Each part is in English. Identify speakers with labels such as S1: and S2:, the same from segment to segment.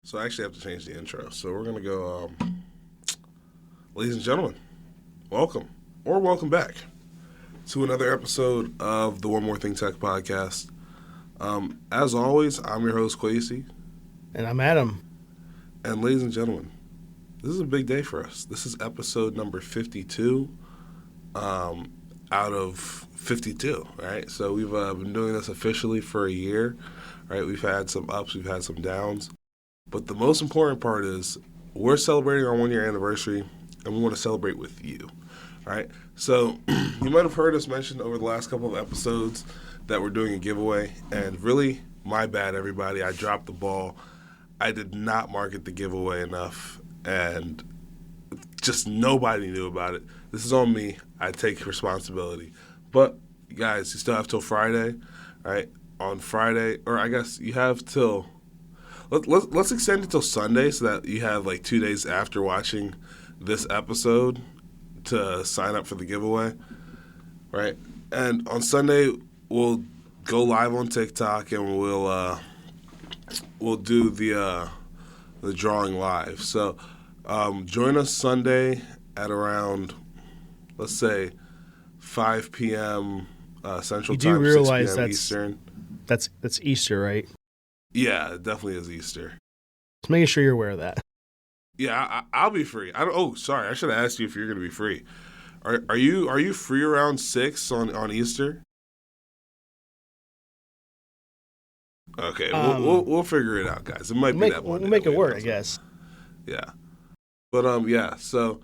S1: So I actually have to change the intro. So we're going to go, ladies and gentlemen, welcome or welcome back to another episode of the One More Thing Tech podcast. As always, I'm your host, Quasi.
S2: And I'm Adam.
S1: And ladies and gentlemen, this is a big day for us. This is episode number 52 out of 52, right? So we've been doing this officially for a year, right? We've had some ups, we've had some downs. But the most important part is we're celebrating our 1 year anniversary, and we want to celebrate with you, right? So you might have heard us mention over the last couple of episodes that we're doing a giveaway, and really, my bad, everybody. I dropped the ball. I did not market the giveaway enough, and just nobody knew about it. This is on me. I take responsibility. But, guys, you still have till Friday, right? On Friday, or I guess you have till... Let's extend it till Sunday so that you have like 2 days after watching this episode to sign up for the giveaway, right? And on Sunday we'll go live on TikTok and we'll do the drawing live. So join us Sunday at around, let's say, 5 p.m. Central Time.
S2: You do realize
S1: 6 p.m. Eastern.
S2: That's Easter, right?
S1: Yeah, it definitely is Easter.
S2: Just making sure you're aware of that.
S1: Yeah, I'll be free. Sorry, I should have asked you if you're going to be free. Are you free around 6 on Easter? Okay, we'll figure it out, guys. It might be that one.
S2: We'll make it work, I guess.
S1: Yeah, but yeah. So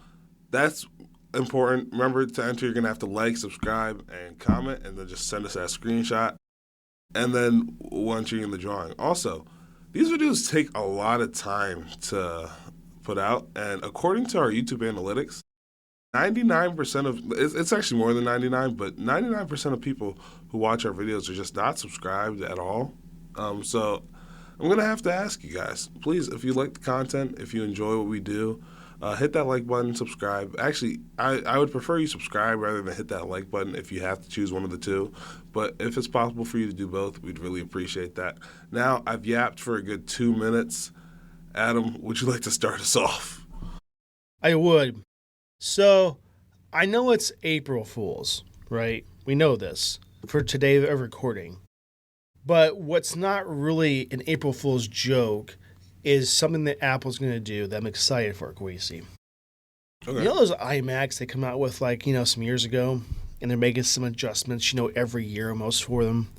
S1: that's important. Remember to enter. You're gonna have to like, subscribe, and comment, and then just send us that screenshot. And then once you're in the drawing. Also, these videos take a lot of time to put out. And according to our YouTube analytics, 99% of, it's actually more than 99, but 99% of people who watch our videos are just not subscribed at all. So I'm going to have to ask you guys, please, if you like the content, if you enjoy what we do, hit that like button, subscribe. Actually, I would prefer you subscribe rather than hit that like button if you have to choose one of the two. But if it's possible for you to do both, we'd really appreciate that. Now, I've yapped for a good 2 minutes. Adam, would you like to start us off?
S2: I would. So, I know it's April Fool's, right? We know this for today of recording. But what's not really an April Fool's joke is something that Apple's going to do that I'm excited for, Quasi. Okay. You know those iMacs they come out with, some years ago, and they're making some adjustments, every year almost for them?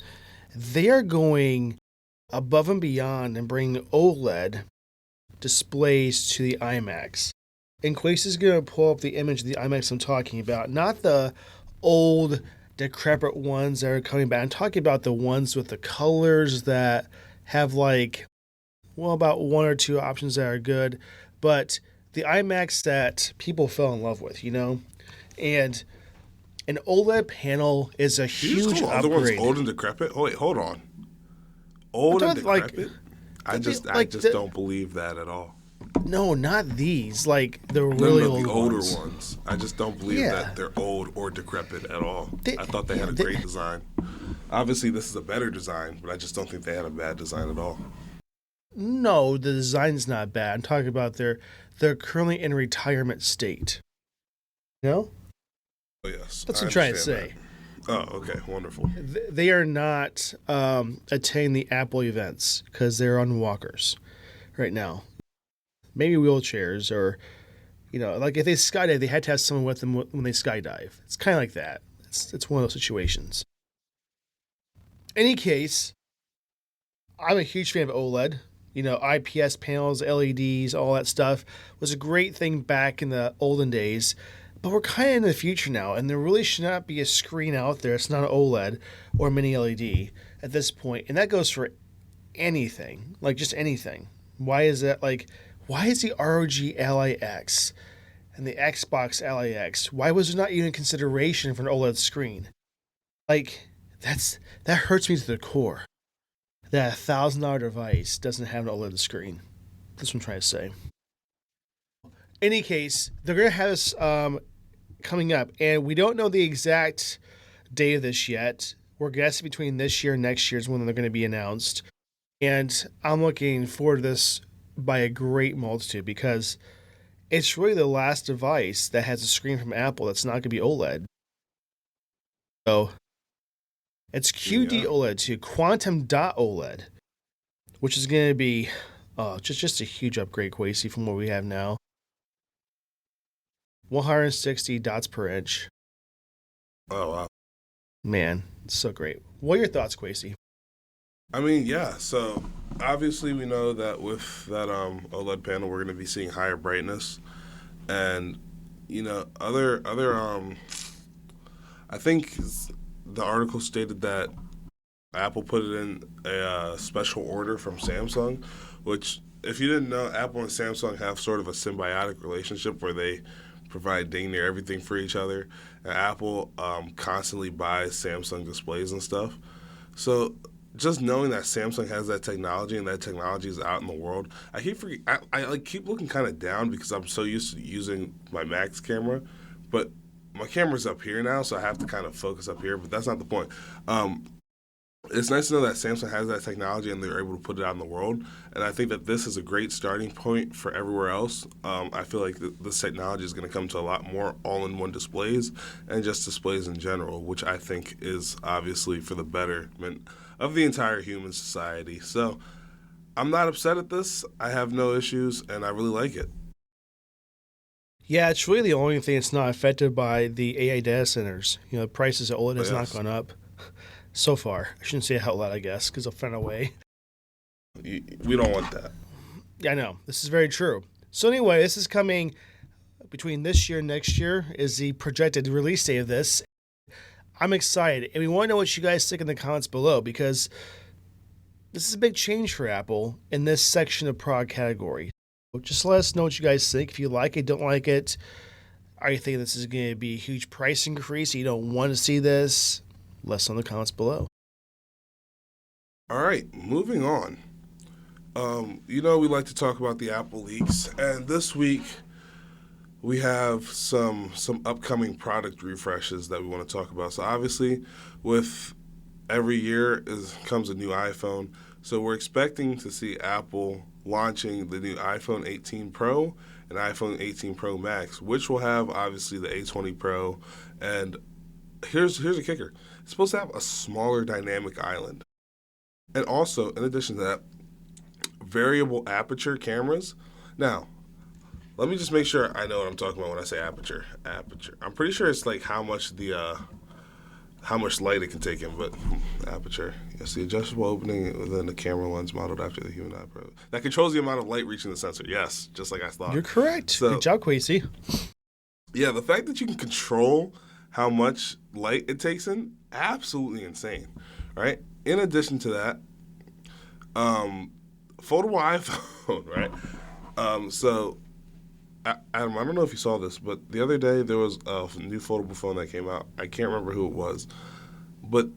S2: They are going above and beyond and bringing OLED displays to the iMacs. And Quasi's going to pull up the image of the iMacs I'm talking about, not the old, decrepit ones that are coming back. I'm talking about the ones with the colors that have about one or two options that are good, but the iMacs that people fell in love with, and an OLED panel is a huge upgrade.
S1: The ones old and decrepit? Oh wait, hold on. Old and decrepit? I just don't believe that at all.
S2: No, not these. The really old
S1: the older
S2: ones.
S1: ones. I just don't believe that they're old or decrepit at all. I thought they had a great design. Obviously, this is a better design, but I just don't think they had a bad design at all.
S2: No, the design's not bad. I'm talking about they're currently in retirement state. No?
S1: Oh, yes.
S2: That's what I'm trying to say.
S1: That. Oh, okay. Wonderful.
S2: They are not attending the Apple events because they're on walkers right now. Maybe wheelchairs or, if they skydive, they had to have someone with them when they skydive. It's kind of like that. It's one of those situations. Any case, I'm a huge fan of OLED. IPS panels, LEDs, all that stuff was a great thing back in the olden days. But we're kind of in the future now, and there really should not be a screen out there. It's not an OLED or mini LED at this point. And that goes for anything, just anything. Why is that? Why is the ROG Ally X and the Xbox Ally X, why was there not even consideration for an OLED screen? That hurts me to the core. That $1,000 device doesn't have an OLED screen. That's what I'm trying to say. Any case, they're going to have this coming up, and we don't know the exact date of this yet. We're guessing between this year and next year is when they're going to be announced. And I'm looking forward to this by a great multitude because it's really the last device that has a screen from Apple that's not going to be OLED. So it's QD
S1: Yeah.
S2: OLED to Quantum Dot OLED, which is going to be just a huge upgrade, Quasi, from what we have now. 160 dots per inch.
S1: Oh wow.
S2: Man, it's so great. What are your thoughts, Quasi?
S1: I mean, yeah. So obviously, we know that with that OLED panel, we're going to be seeing higher brightness, and other. I think the article stated that Apple put it in a special order from Samsung, which, if you didn't know, Apple and Samsung have sort of a symbiotic relationship where they provide dang near everything for each other. And Apple constantly buys Samsung displays and stuff. So just knowing that Samsung has that technology and that technology is out in the world, I like keep looking kind of down because I'm so used to using my Mac's camera, but my camera's up here now, so I have to kind of focus up here. But that's not the point. It's nice to know that Samsung has that technology and they're able to put it out in the world. And I think that this is a great starting point for everywhere else. I feel like this technology is going to come to a lot more all-in-one displays and just displays in general, which I think is obviously for the betterment of the entire human society. So I'm not upset at this. I have no issues, and I really like it.
S2: Yeah, it's really the only thing that's not affected by the AI data centers. The prices of OLED has not gone up so far. I shouldn't say it out loud, I guess, because they'll find a way.
S1: We don't want that.
S2: Yeah, I know. This is very true. So anyway, this is coming between this year and next year is the projected release date of this. I'm excited. And we want to know what you guys think in the comments below because this is a big change for Apple in this section of product category. Just let us know what you guys think. If you like it, don't like it. Are you thinking this is going to be a huge price increase? You don't want to see this? Let us know in the comments below.
S1: All right, moving on. We like to talk about the Apple leaks, and this week we have some upcoming product refreshes that we want to talk about. So obviously, with every year comes a new iPhone. So we're expecting to see Apple launching the new iPhone 18 Pro and iPhone 18 Pro Max, which will have obviously the A20 Pro. And here's a kicker: it's supposed to have a smaller dynamic island, and also in addition to that, variable aperture cameras. Now, let me just make sure I know what I'm talking about when I say aperture. Aperture. I'm pretty sure it's like how much light it can take in, but aperture. Yes, the adjustable opening within the camera lens modeled after the human eye. That controls the amount of light reaching the sensor. Yes, just like I thought.
S2: You're correct. So, good job, Quasi.
S1: Yeah, the fact that you can control how much light it takes in, absolutely insane, right? In addition to that, foldable iPhone, right? So, Adam, I don't know if you saw this, but the other day there was a new foldable phone that came out. I can't remember who it was, but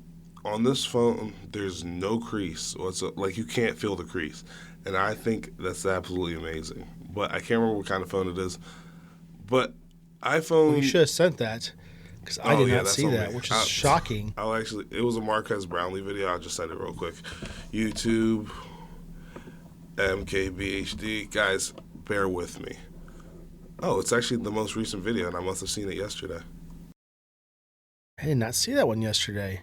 S1: on this phone there's no crease. Like you can't feel the crease, and I think that's absolutely amazing. But I can't remember what kind of phone it is. But iPhone.
S2: Well, you should have sent that because I did not see that, which is shocking.
S1: It was a Marquez Brownlee video. I'll just send it real quick. YouTube, MKBHD. Guys, bear with me. Oh, it's actually the most recent video, and I must have seen it yesterday.
S2: I did not see that one yesterday.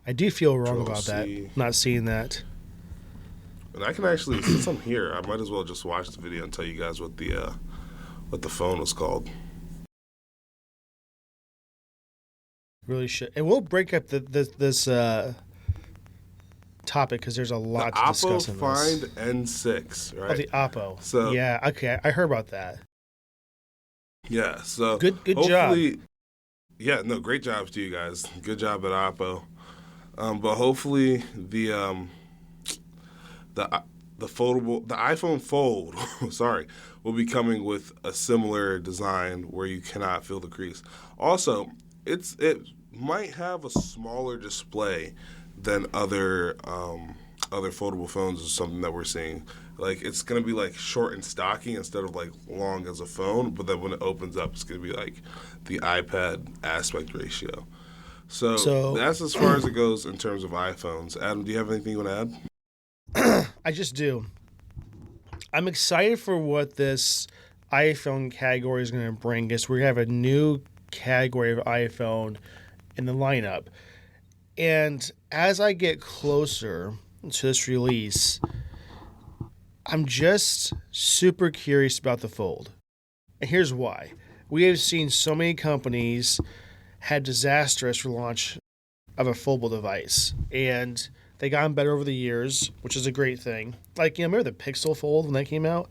S2: I do feel wrong about that, not seeing that.
S1: And I can actually, since I'm here, I might as well just watch the video and tell you guys what the phone was called.
S2: Really should. And we'll break up this topic because there's a lot to discuss in this.
S1: The Oppo Find N6, right?
S2: Oh, the Oppo.
S1: So,
S2: yeah, okay. I heard about that.
S1: Yeah, so
S2: good job.
S1: Yeah, no, great job to you guys. Good job at Oppo. But hopefully the iPhone Fold, sorry, will be coming with a similar design where you cannot feel the crease. Also, it might have a smaller display than other foldable phones is something that we're seeing. Like it's gonna be like short and stocky instead of like long as a phone, but then when it opens up, it's gonna be like the iPad aspect ratio. So that's as far as it goes in terms of iPhones. Adam, do you have anything you want to add?
S2: I just do. I'm excited for what this iPhone category is going to bring us. We have a new category of iPhone in the lineup. And as I get closer to this release, I'm just super curious about the Fold. And here's why. We have seen so many companies had disastrous launch of a foldable device. And they gotten better over the years, which is a great thing. Like, remember the Pixel Fold when that came out?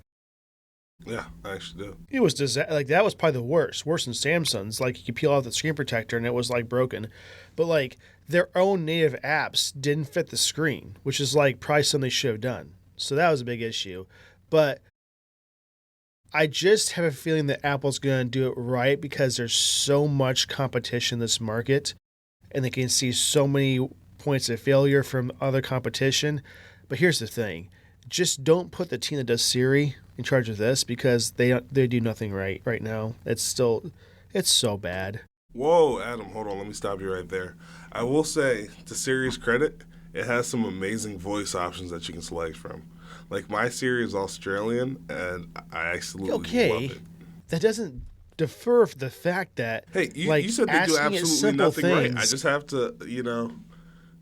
S1: Yeah, I actually do.
S2: It was like that was probably the worst, worse than Samsung's. Like you could peel off the screen protector and it was like broken, but like their own native apps didn't fit the screen, which is like probably something they should have done. So that was a big issue. But I just have a feeling that Apple's going to do it right because there's so much competition in this market, and they can see so many points of failure from other competition. But here's the thing: just don't put the team that does Siri in charge of this because they do nothing right now. It's so bad.
S1: Whoa, Adam, hold on. Let me stop you right there. I will say, to Siri's credit, it has some amazing voice options that you can select from. Like, my Siri is Australian, and I absolutely love it.
S2: That doesn't defer for the fact that
S1: Hey, you said they do absolutely nothing right. I just have to,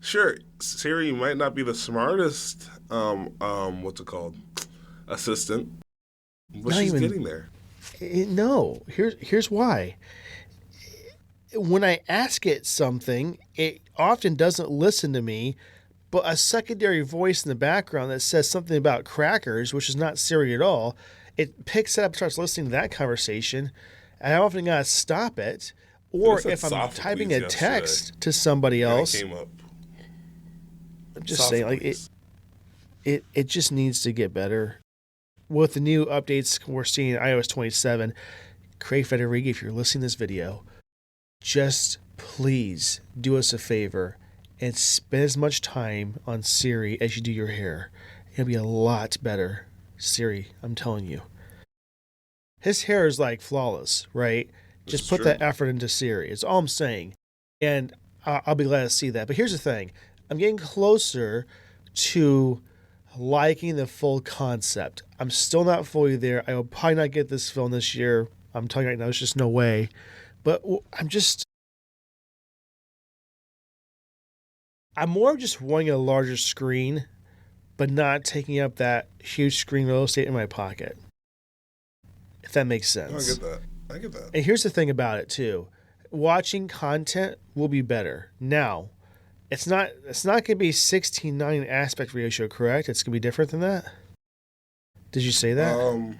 S1: sure, Siri might not be the smartest, what's it called, assistant, but she's getting there.
S2: No, here's why. When I ask it something, it often doesn't listen to me, but a secondary voice in the background that says something about crackers, which is not Siri at all, it picks it up and starts listening to that conversation, and I often gotta stop it. Or if I'm typing a text to somebody else,
S1: came up.
S2: I'm just saying, like it just needs to get better. With the new updates we're seeing in iOS 27, Craig Federighi, if you're listening to this video, just please do us a favor and spend as much time on Siri as you do your hair. It'll be a lot better. Siri, I'm telling you. His hair is like flawless, right? Just put that effort into Siri. It's all I'm saying. And I'll be glad to see that. But here's the thing. I'm getting closer to liking the full concept. I'm still not fully there. I will probably not get this phone this year. I'm telling you right now, there's just no way. But I'm more just wanting a larger screen, but not taking up that huge screen real estate in my pocket. If that makes sense.
S1: I get that.
S2: And here's the thing about it too. Watching content will be better. Now, it's not going to be 16:9 aspect ratio, correct? It's going to be different than that? Did you say that?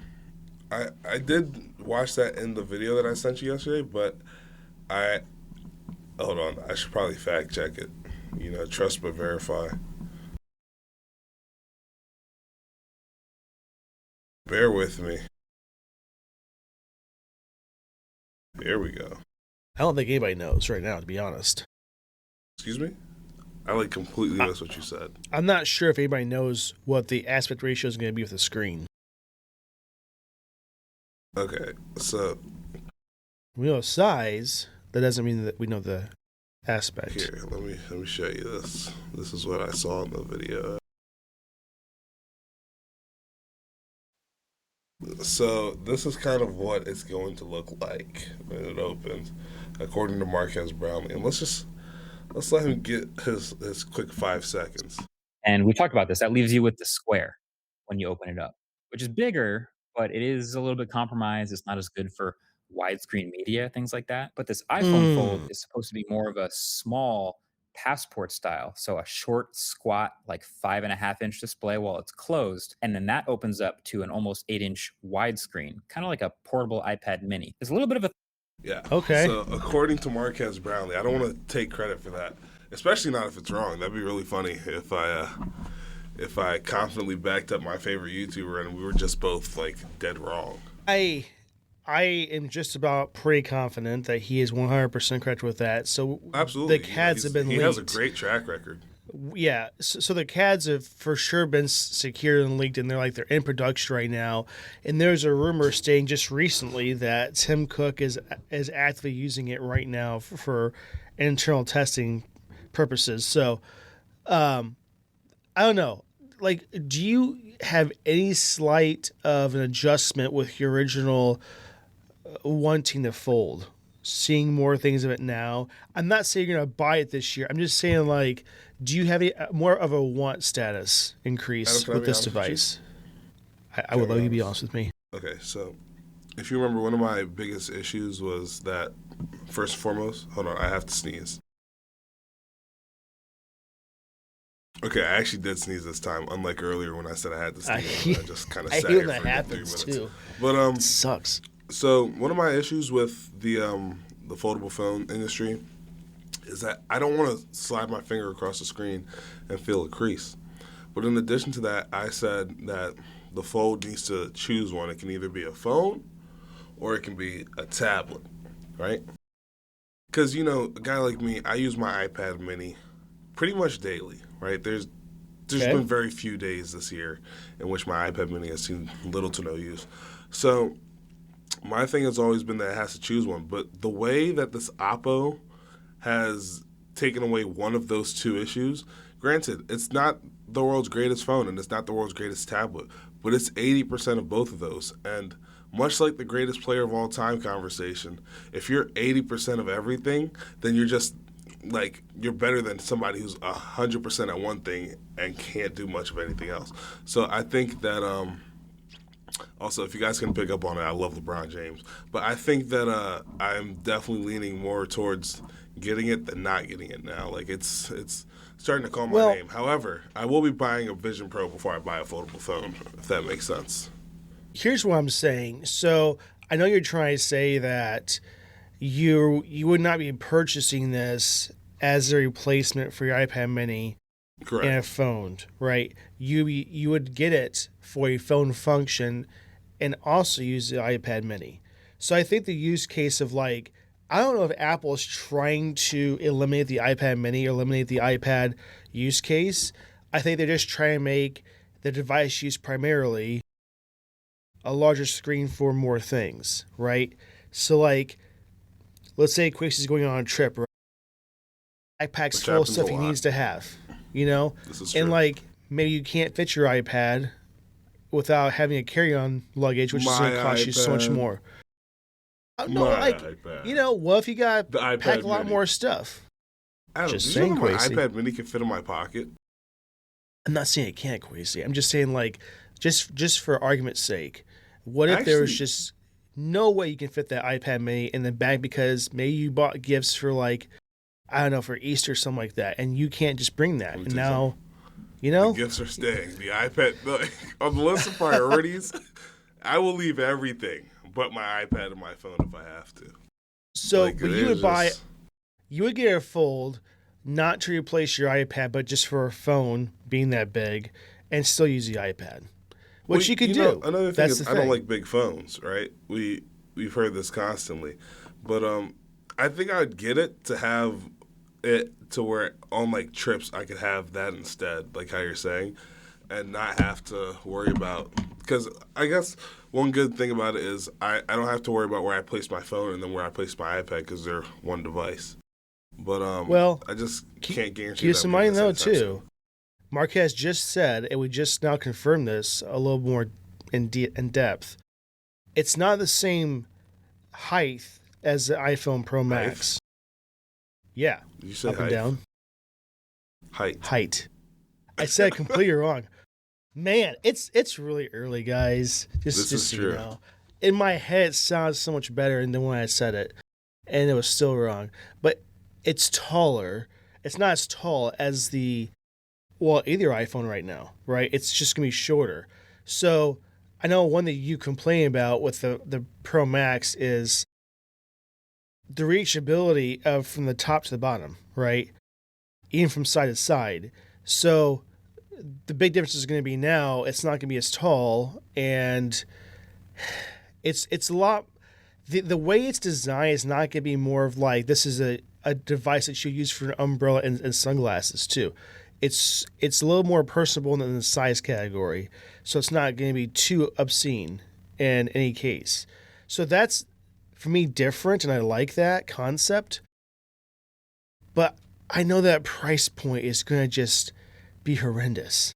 S1: I did watch that in the video that I sent you yesterday, but hold on, I should probably fact check it. Trust but verify. Bear with me. Here we go.
S2: I don't think anybody knows right now, to be honest.
S1: Excuse me? I completely missed what you said.
S2: I'm not sure if anybody knows what the aspect ratio is going to be with the screen.
S1: Okay, so
S2: we know size. That doesn't mean that we know the aspect.
S1: Here, let me show you this. This is what I saw in the video. So this is kind of what it's going to look like when it opens, according to Marquez Brownlee. And let's let him get his quick 5 seconds.
S3: And we talked about this. That leaves you with the square when you open it up, which is bigger, but it is a little bit compromised. It's not as good for widescreen media, things like that. But this iPhone Fold is supposed to be more of a small passport style. So a short, squat, like 5.5-inch display while it's closed. And then that opens up to an almost 8-inch widescreen, kind of like a portable iPad mini. There's a little bit of a...
S1: Yeah.
S2: Okay.
S1: So according to Marquez Brownlee, I don't want to take credit for that, especially not if it's wrong. That'd be really funny if I confidently backed up my favorite YouTuber and we were just both dead wrong.
S2: I am just about pretty confident that he is 100% correct with that. So
S1: absolutely,
S2: the CADs have been leaked.
S1: He has a great track record.
S2: Yeah, so the CADs have for sure been secured and leaked, and they're in production right now. And there's a rumor stating just recently that Tim Cook is actively using it right now for internal testing purposes. So, I don't know. like, do you have any slight of an adjustment with your original wanting to fold, seeing more things of it now? I'm not saying you're gonna buy it this year. I'm just saying, like, do you have more of a want status increase
S1: Adam,
S2: with this device? I would love you to be honest with me.
S1: Okay, so if you remember, one of my biggest issues was that, first and foremost, hold on, I have to sneeze. Okay, I actually did sneeze this time, unlike earlier when I said I had to sneeze. I just kind of sat
S2: I
S1: here
S2: hate when
S1: for
S2: that
S1: a good 3
S2: happens
S1: minutes.
S2: too.
S1: But
S2: It sucks.
S1: so one of my issues with the foldable phone industry is that I don't want to slide my finger across the screen and feel a crease. But in addition to that, I said that the Fold needs to choose one. It can either be a phone or it can be a tablet, right? Because, you know, a guy like me, I use my iPad mini pretty much daily, right? There's been very few days this year in which my iPad mini has seen little to no use. So my thing has always been that it has to choose one. But the way that this Oppo has taken away one of those two issues, granted, it's not the world's greatest phone and it's not the world's greatest tablet, but it's 80% of both of those. And much like the greatest player of all time conversation, if you're 80% of everything, then you're just like, you're better than somebody who's 100% at one thing and can't do much of anything else. So I think that also, if you guys can pick up on it, I love LeBron James, but I think that I'm definitely leaning more towards getting it than not getting it now. Like, it's starting to call my name. However, I will be buying a Vision Pro before I buy a foldable phone, if that makes sense.
S2: Here's what I'm saying. So I know you're trying to say that you would not be purchasing this as a replacement for your iPad mini.
S1: Correct.
S2: And a phone, right? You would get it for a phone function and also use the iPad mini. So I think the use case of, like, I don't know if Apple is trying to eliminate the iPad mini or eliminate the iPad use case. I think they're just trying to make the device used primarily a larger screen for more things, right? So, like, let's say Quake's going on a trip, right? Backpack's
S1: Which
S2: full of
S1: happens
S2: stuff
S1: a
S2: he
S1: lot.
S2: needs to have, you know?
S1: This is
S2: And,
S1: true.
S2: like, maybe you can't fit your iPad without having a carry-on luggage, which is going to cost you so much
S1: iPad.
S2: more. No,
S1: My
S2: like,
S1: iPad.
S2: you know, what if you got
S1: The
S2: to
S1: iPad
S2: pack a lot
S1: mini.
S2: more stuff?
S1: Adam,
S2: Just
S1: did you know
S2: saying,
S1: my
S2: Quasey.
S1: iPad mini can fit in my pocket?
S2: I'm not saying it can't, Quasey. I'm just saying, like, just for argument's sake, what if there was
S1: Actually-
S2: just no way you can fit that iPad mini in the bag because maybe you bought gifts for, like, I don't know, for Easter or something like that, and you can't just bring that.
S1: Let me
S2: And
S1: tell you
S2: now, you know?
S1: The gifts are staying. The iPad, on the list of priorities, I will leave everything but my iPad and my phone if I have to.
S2: So,
S1: Like,
S2: but
S1: it
S2: you would
S1: is
S2: buy,
S1: just-
S2: you would get a Fold, not to replace your iPad, but just for a phone being that big, and still use the iPad, which
S1: Well,
S2: you could
S1: know,
S2: do.
S1: another thing
S2: That's
S1: is
S2: the
S1: I
S2: thing.
S1: don't like big phones, right? We've heard this constantly, but I think I'd get it to have it to where on, like, trips I could have that instead, like how you're saying, and not have to worry about, because I guess one good thing about it is I don't have to worry about where I place my phone and then where I place my iPad because they're one device. But
S2: Well,
S1: I just can't guarantee
S2: keep
S1: that.
S2: us in
S1: we're
S2: mind,
S1: gonna
S2: though,
S1: say anytime
S2: too. Marquez just said, and we just now confirmed this a little more in depth. It's not the same height as the iPhone Pro Max. Yeah,
S1: soon. Did you say
S2: up and
S1: height?
S2: down.
S1: Height.
S2: Height. I said it completely wrong. Man, it's really early, guys.
S1: This
S2: Just
S1: is
S2: so
S1: true.
S2: you know. In my head, it sounds so much better than when I said it, and it was still wrong. But it's taller. It's not as tall as either iPhone right now, right? It's just gonna be shorter. So I know one that you complain about with the Pro Max is the reachability of from the top to the bottom, right? Even from side to side. So the big difference is going to be now it's not going to be as tall, and it's a lot. The way it's designed is not going to be more of like this is a device that you use for an umbrella and sunglasses too. It's a little more personable than the size category, so it's not going to be too obscene in any case. So that's for me different, and I like that concept. But I know that price point is going to just be horrendous.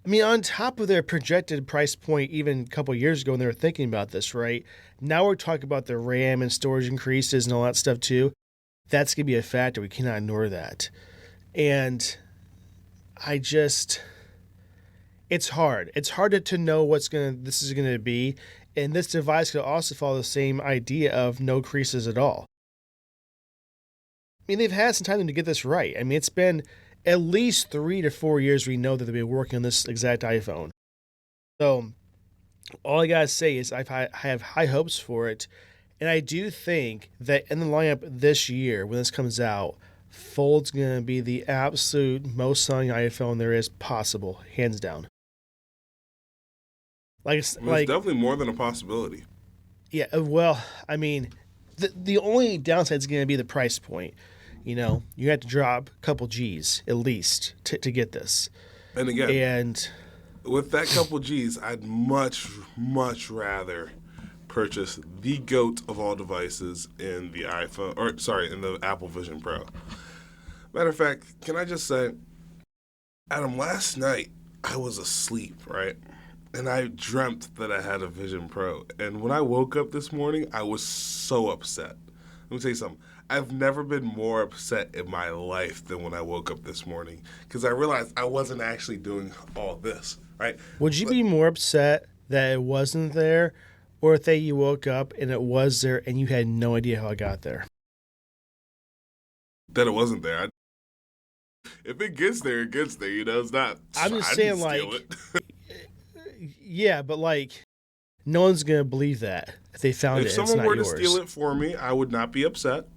S2: I mean, on top of their projected price point, even a couple of years ago when they were thinking about this, right? Now we're talking about the RAM and storage increases and all that stuff too. That's going to be a factor. We cannot ignore that. And I just, it's hard. It's harder to know this is going to be. And this device could also follow the same idea of no creases at all. I mean, they've had some time to get this right. I mean, it's been at least 3 to 4 years we know that they've been working on this exact iPhone. So all I gotta say is I have high hopes for it. And I do think that in the lineup this year, when this comes out, Fold's going to be the absolute most selling iPhone there is possible, hands down.
S1: It's definitely more than a possibility.
S2: Yeah, well, I mean, the only downside is going to be the price point. You know, you have to drop a couple G's at least to get this.
S1: And again,
S2: and
S1: with that couple G's, I'd much rather purchase the GOAT of all devices in the in the Apple Vision Pro. Matter of fact, can I just say, Adam, last night I was asleep, right? And I dreamt that I had a Vision Pro. And when I woke up this morning, I was so upset. Let me tell you something. I've never been more upset in my life than when I woke up this morning, because I realized I wasn't actually doing all this, right?
S2: Would you be more upset that it wasn't there, or that you woke up and it was there and you had no idea how it got there?
S1: That it wasn't there. If it gets there, it gets there. You know, it's not.
S2: I'm just saying, yeah, but no one's gonna believe that if they found it.
S1: If someone were to steal it for me, I would not be upset.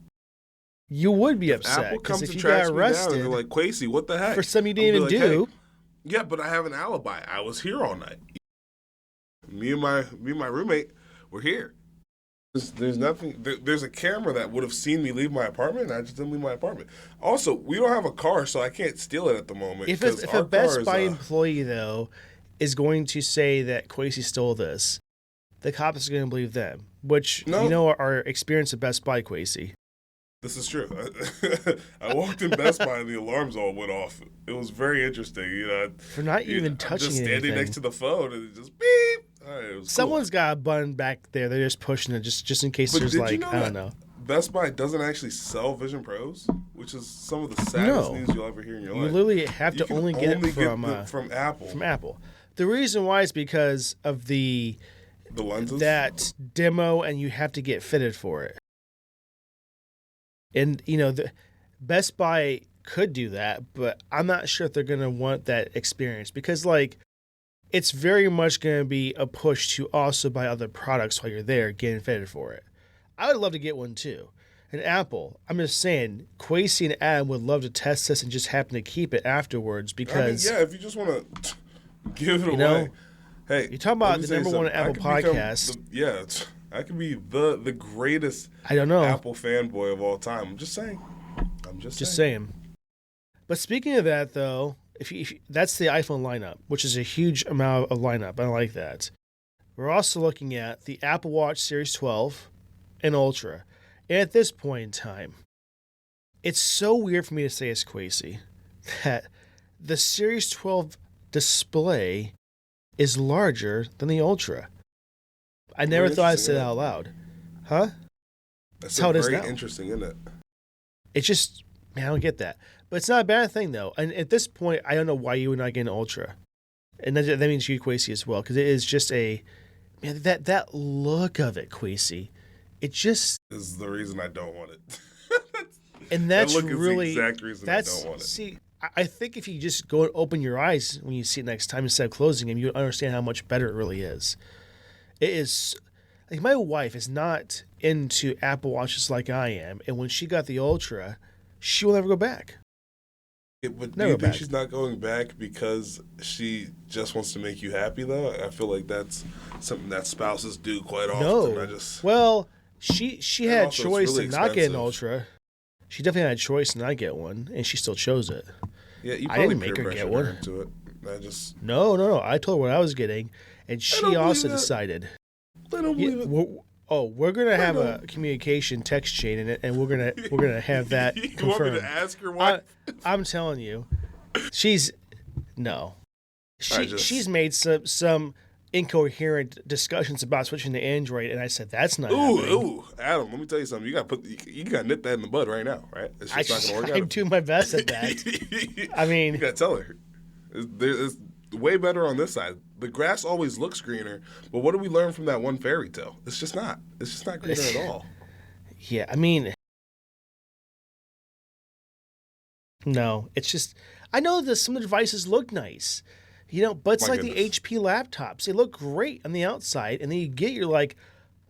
S2: You would be upset.
S1: Apple comes
S2: if
S1: and
S2: you
S1: tracks
S2: got
S1: me down
S2: arrested,
S1: and they're like, Quasey, what the heck?
S2: for something you didn't even do.
S1: Hey, yeah, but I have an alibi. I was here all night. Me and my roommate were here. There's nothing. There's a camera that would have seen me leave my apartment, and I just didn't leave my apartment. Also, we don't have a car, so I can't steal it at the moment.
S2: If a Best Buy employee, though, is going to say that Quasey stole this, the cops are going to believe them, which, our experience at Best Buy, Quasey.
S1: This is true. I walked in Best Buy and the alarms all went off. It was very interesting.
S2: For not even touching
S1: just standing
S2: anything.
S1: next to the phone and it just beep.
S2: Someone's got a button back there. They're just pushing it just in case there's I don't know.
S1: Best Buy doesn't actually sell Vision Pros, which is some of the saddest news you'll ever hear in your life.
S2: You literally have to only get it
S1: from Apple.
S2: From Apple. The reason why is because of the
S1: lenses?
S2: That demo, and you have to get fitted for it. And, the Best Buy could do that, but I'm not sure if they're going to want that experience because, it's very much going to be a push to also buy other products while you're there getting fitted for it. I would love to get one too. And Apple, I'm just saying, Quasey and Adam would love to test this and just happen to keep it afterwards because...
S1: if you just want to give it away. Hey,
S2: you're talking about the number one Apple podcast.
S1: I could be the greatest Apple fanboy of all time. I'm just saying. Just saying.
S2: But speaking of that, though, if that's the iPhone lineup, which is a huge amount of lineup. I like that. We're also looking at the Apple Watch Series 12 and Ultra. And at this point in time, it's so weird for me to say as Quasey that the Series 12 display is larger than the Ultra. I never thought I'd say that out loud. Huh?
S1: That's how it is now. Very interesting, isn't it?
S2: It's just, I don't get that. But it's not a bad thing, though. And at this point, I don't know why you would not get an Ultra. And that means you, Quasey, as well. Because it is just that look of it, Quasey. It just...
S1: This is the reason I don't want it.
S2: And that's
S1: that look
S2: really...
S1: is the exact reason I don't want it.
S2: See, I think if you just go and open your eyes when you see it next time instead of closing them, you understand how much better it really is. It is... my wife is not into Apple Watches like I am. And when she got the Ultra, she will never go back.
S1: But do you think she's not going back because she just wants to make you happy, though? I feel like that's something that spouses do quite often.
S2: No. Well, she had a choice
S1: really
S2: to not get an Ultra. She definitely had a choice to not get one, and she still chose it.
S1: Yeah, you
S2: I didn't make her get one.
S1: Into it.
S2: No. I told her what I was getting, and she also decided.
S1: I don't believe it.
S2: We're gonna have a communication text chain in it, and we're gonna have that
S1: you
S2: confirmed.
S1: want me to ask her why?
S2: I'm telling you, no. She's made some incoherent discussions about switching to Android, and I said that's not
S1: Ooh,
S2: happening.
S1: ooh, Adam, let me tell you something. You got to nip that in the bud right now, right? It's just not going to work
S2: I'm
S1: out.
S2: doing my best at that. I mean,
S1: you got to tell her. It's way better on this side. The grass always looks greener, but what do we learn from that one fairy tale? It's just not. It's just not greener at all.
S2: yeah, I mean, no, it's just I know that some of the devices look nice, but it's
S1: My
S2: like
S1: goodness.
S2: the HP laptops. They look great on the outside, and then you're like,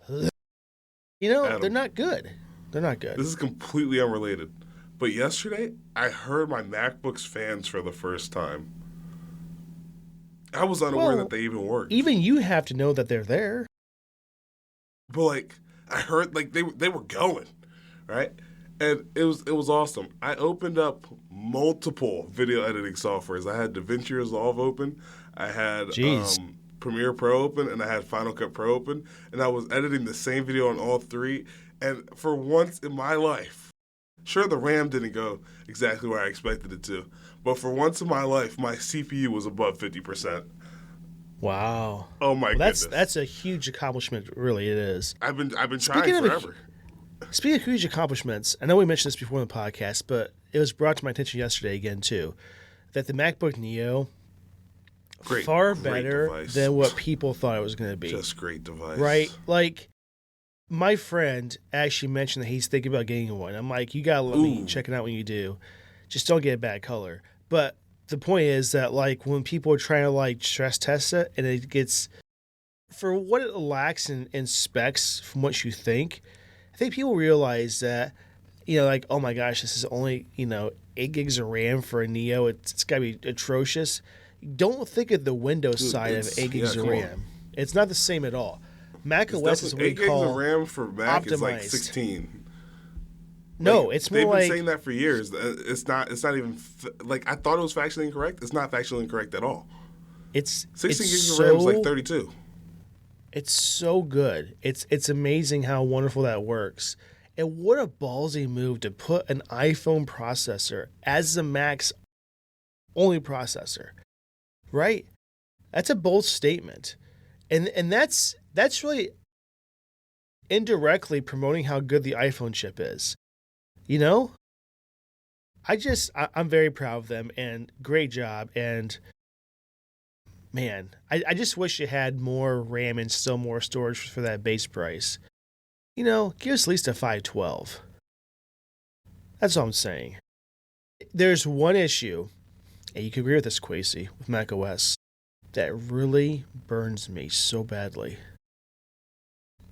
S2: they're
S1: Adam,
S2: not good. They're not good.
S1: this is completely unrelated. But yesterday, I heard my MacBook's fans for the first time. I was unaware
S2: Well,
S1: that they even worked.
S2: even you have to know that they're there.
S1: But like I heard like they were going, right? And it was awesome. I opened up multiple video editing softwares. I had DaVinci Resolve open, I had
S2: Jeez.
S1: Premiere Pro open, and I had Final Cut Pro open, and I was editing the same video on all three. And for once in my life, sure the RAM didn't go exactly where I expected it to, but for once in my life, my CPU was above 50%.
S2: Wow.
S1: Oh my goodness!
S2: That's a huge accomplishment. Really, it is.
S1: I've been trying
S2: Speaking of
S1: forever.
S2: Speaking of huge accomplishments, I know we mentioned this before in the podcast, but it was brought to my attention yesterday again too, that the MacBook Neo far
S1: Great
S2: better
S1: device.
S2: than what people thought it was going to be.
S1: Just great device.
S2: Right? Like my friend actually mentioned that he's thinking about getting one. I'm like, you gotta let me check it out when you do. Just don't get a bad color. But the point is that like when people are trying to like stress test it and it gets for what it lacks in specs from what you think, I think people realize that, like, oh my gosh, this is only, 8 gigs of RAM for a Neo. It's got to be atrocious. Don't think of the Windows side of 8 gigs of RAM. It's not the same at all. Mac OS is what we
S1: 8 gigs
S2: call
S1: of RAM for Mac
S2: optimized.
S1: is like 16.
S2: No, it's more
S1: they've
S2: like...
S1: been saying that for years. It's not even like I thought it was factually incorrect. It's not factually incorrect at all. 16 gigs of RAM is like 32.
S2: It's so good. It's amazing how wonderful that works. And what a ballsy move to put an iPhone processor as the Mac's only processor, right? That's a bold statement, and that's really indirectly promoting how good the iPhone chip is. I'm very proud of them and great job. And man, I just wish it had more RAM and still more storage for that base price. Give us at least a 512. That's all I'm saying. There's one issue, and you can agree with this, Quasi, with macOS, that really burns me so badly.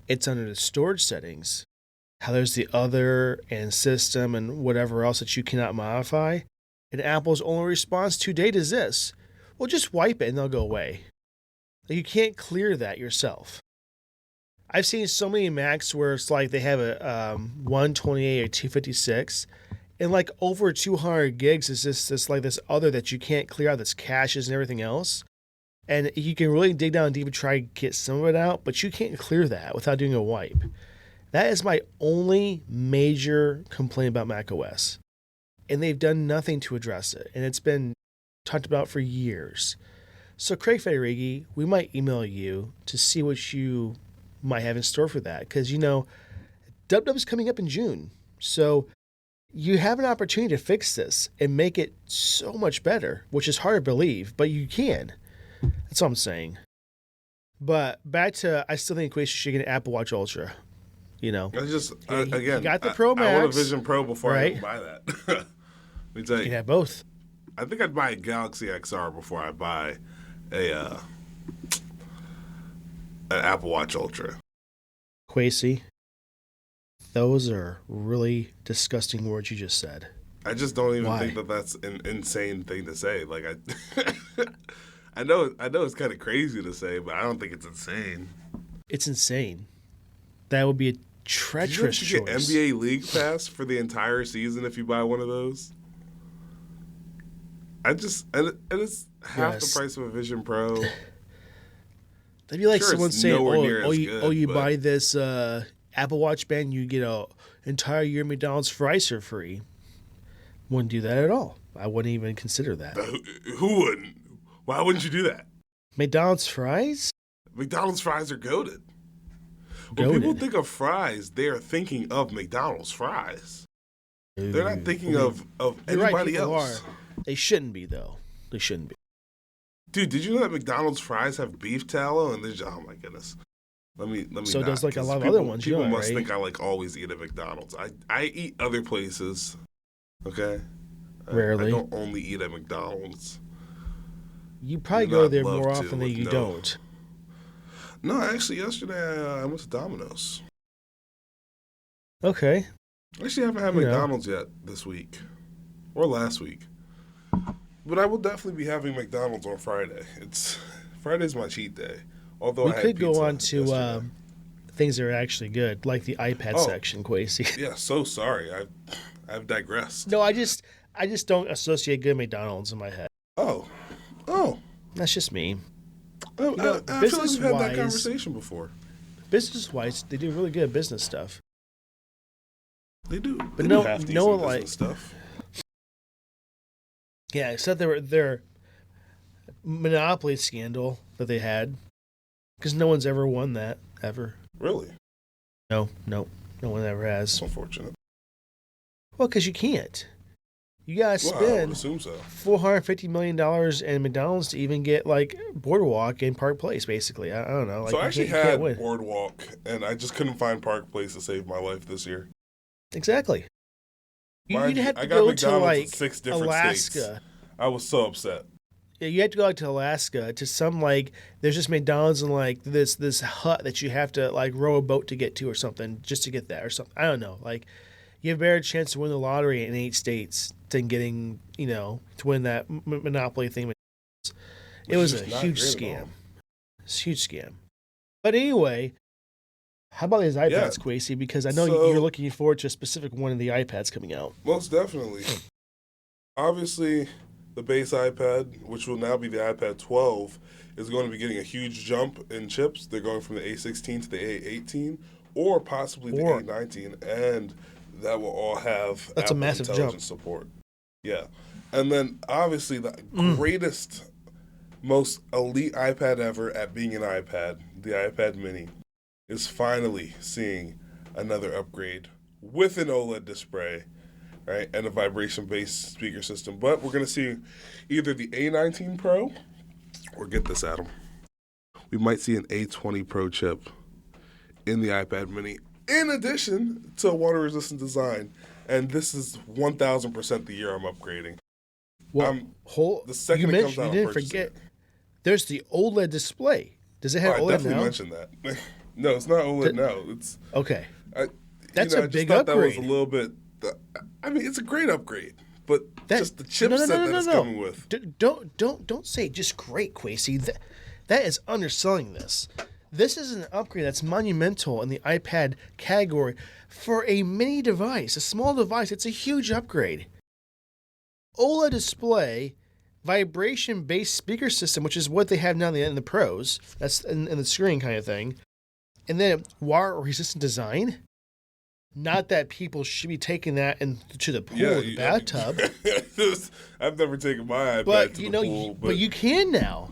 S2: It's under the storage settings, how there's the other and system and whatever else that you cannot modify, and Apple's only response to date is this. Well, just wipe it and they'll go away. You can't clear that yourself. I've seen so many Macs where it's like they have a 128 or 256, and like over 200 gigs is just this other that you can't clear out, that's caches and everything else. And you can really dig down deep and try to get some of it out, but you can't clear that without doing a wipe. That is my only major complaint about macOS. And they've done nothing to address it. And it's been talked about for years. So Craig Federighi, we might email you to see what you might have in store for that. Because, Dub is coming up in June. So you have an opportunity to fix this and make it so much better, which is hard to believe, but you can. That's all I'm saying. But back to, I still think Quasi should get an Apple Watch Ultra.
S1: I just, again,
S2: you got the Pro Max.
S1: I want a Vision Pro before I buy that. Let me tell you.
S2: You can have both.
S1: I think I'd buy a Galaxy XR before I buy an Apple Watch Ultra.
S2: Quasi, those are really disgusting words you just said.
S1: I just don't even
S2: Why?
S1: think that that's an insane thing to say. Like I know it's kind of crazy to say, but I don't think it's insane.
S2: It's insane. That would be a treacherous choice.
S1: You get NBA League Pass for the entire season if you buy one of those. And it's half the price of a Vision Pro.
S2: That'd be like
S1: Sure,
S2: someone
S1: it's
S2: saying,
S1: nowhere near as good,
S2: you
S1: but-
S2: buy this Apple Watch band, you get a entire year McDonald's fries for free. Wouldn't do that at all. I wouldn't even consider that.
S1: Who wouldn't? Why wouldn't you do that?
S2: McDonald's fries?
S1: McDonald's fries are goated. When people think of fries, they are thinking of McDonald's fries. They're not thinking of anybody else.
S2: They shouldn't be, though. They shouldn't be.
S1: Dude, did you know that McDonald's fries have beef tallow? And they're just, oh my goodness. Let me.
S2: So
S1: not,
S2: does like a lot of
S1: people,
S2: other ones.
S1: People must
S2: right?
S1: think I like always eat at McDonald's. I eat other places. Okay.
S2: Rarely.
S1: I don't only eat at McDonald's.
S2: You probably go there more often than you don't.
S1: No, actually, yesterday I went to Domino's.
S2: Okay.
S1: Actually, I haven't had McDonald's yet this week or last week, but I will definitely be having McDonald's on Friday. Friday's my cheat day. Although
S2: we
S1: I had
S2: could go on to
S1: yesterday.
S2: Things that are actually good, like the iPad section, Quasi.
S1: Yeah, so sorry. I've digressed.
S2: No, I just don't associate good McDonald's in my head.
S1: Oh.
S2: That's just me.
S1: I feel like we've had that conversation before.
S2: Business-wise, they do really good business stuff.
S1: They do.
S2: But
S1: they
S2: no
S1: business stuff.
S2: Yeah, except their monopoly scandal that they had, because no one's ever won that ever.
S1: Really?
S2: No one ever has.
S1: That's unfortunate.
S2: Well, because you can't. You gotta spend
S1: I would assume so.
S2: $450 million in McDonald's to even get like Boardwalk and Park Place, basically. I don't know. Like,
S1: So I actually had Boardwalk, and I just couldn't find Park Place to save my life this year.
S2: Exactly. You'd have to
S1: I got
S2: go
S1: McDonald's
S2: to like
S1: in 6 different
S2: Alaska.
S1: States. I was so upset.
S2: Yeah, you have to go like to Alaska to some like there's just McDonald's in like this hut that you have to like row a boat to get to or something just to get that or something. I don't know. Like you have a better chance to win the lottery in 8 states than getting to win that monopoly thing. It was a huge scam. It's a huge scam. But anyway, how about these iPads, Quasi? Because I know you're looking forward to a specific one of the iPads coming out.
S1: Most definitely. Obviously, the base iPad, which will now be the iPad 12, is going to be getting a huge jump in chips. They're going from the A16 to the A18, or possibly the A19, and that will all have Apple Intelligence support. Yeah. And then, obviously, the greatest, most elite iPad ever at being an iPad, the iPad mini, is finally seeing another upgrade with an OLED display, right, and a vibration-based speaker system. But we're going to see either the A19 Pro, or get this, Adam, we might see an A20 Pro chip in the iPad mini, in addition to a water-resistant design. And this is 1,000% the year I'm upgrading.
S2: Well,
S1: the second it comes out,
S2: you didn't forget, there's the OLED display. Does it have OLED now? I definitely
S1: mentioned that. No, it's not OLED now. It's
S2: okay. That's a big
S1: upgrade. That was a little bit. I mean, it's a great upgrade, but just the chipset that it's coming with.
S2: Don't say just great, Quasi. That is underselling this. This is an upgrade that's monumental in the iPad category for a mini device, a small device. It's a huge upgrade. OLED display, vibration-based speaker system, which is what they have now in the Pros. That's in the screen kind of thing. And then water-resistant design. Not that people should be taking that to the pool or the bathtub.
S1: I've never taken my iPad to the pool.
S2: But you can now.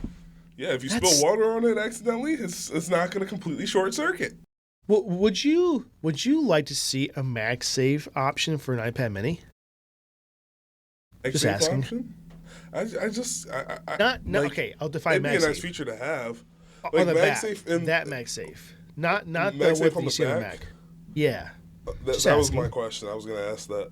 S1: Yeah, if you spill water on it accidentally, it's not going to completely short circuit.
S2: Well, would you like to see a MagSafe option for an iPad Mini?
S1: Just asking. Option?
S2: Okay, I'll define MagSafe.
S1: It'd be a nice feature to have.
S2: Like on the MagSafe back, that MagSafe. Not the
S1: MagSafe on
S2: you see on the Mac. Yeah.
S1: That was my question. I was going to ask that.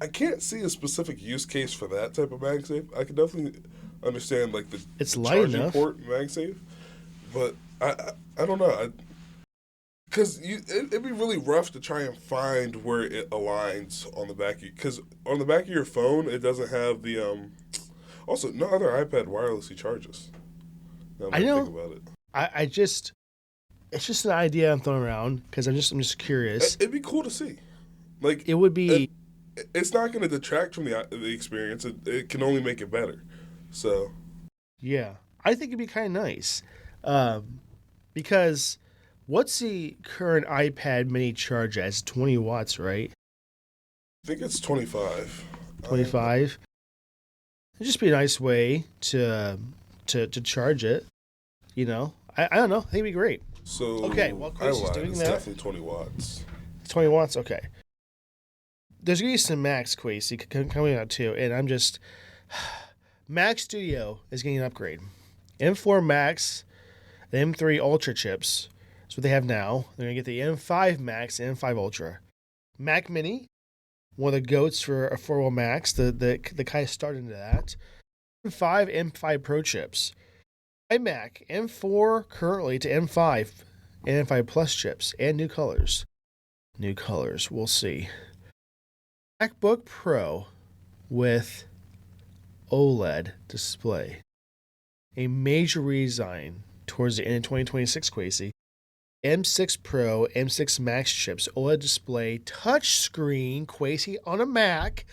S1: I can't see a specific use case for that type of MagSafe. I can definitely understand like the charging port MagSafe, but I don't know. Because it'd be really rough to try and find where it aligns on the back. Because on the back of your phone, it doesn't have the Also, no other iPad wirelessly charges.
S2: I know.
S1: Think about it.
S2: It's just an idea I'm throwing around because I'm just curious.
S1: It'd be cool to see. Like
S2: it would be.
S1: It's not going to detract from the experience. It can only make it better. So.
S2: Yeah, I think it'd be kind of nice, because what's the current iPad Mini charge as? 20 watts, right?
S1: I think it's 25.
S2: 25. It'd just be a nice way to charge it. You know, I don't know. I think it'd be great.
S1: So
S2: Okay, while Chris is doing
S1: it's
S2: that,
S1: definitely 20 watts.
S2: 20 watts. Okay. There's gonna be some Macs, Quasi, coming out too, and I'm just Mac Studio is getting an upgrade. M4 Max, the M3 Ultra chips. That's what they have now. They're gonna get the M5 Max and M5 Ultra. Mac Mini, one of the goats for affordable Macs. The kind of started into that. M5 M5 Pro chips. iMac M4 currently to M5 and M5 Plus chips and new colors. New colors. We'll see. MacBook Pro with OLED display. A major redesign towards the end of 2026, Quasi. M6 Pro, M6 Max chips, OLED display, touchscreen, Quasi on a Mac,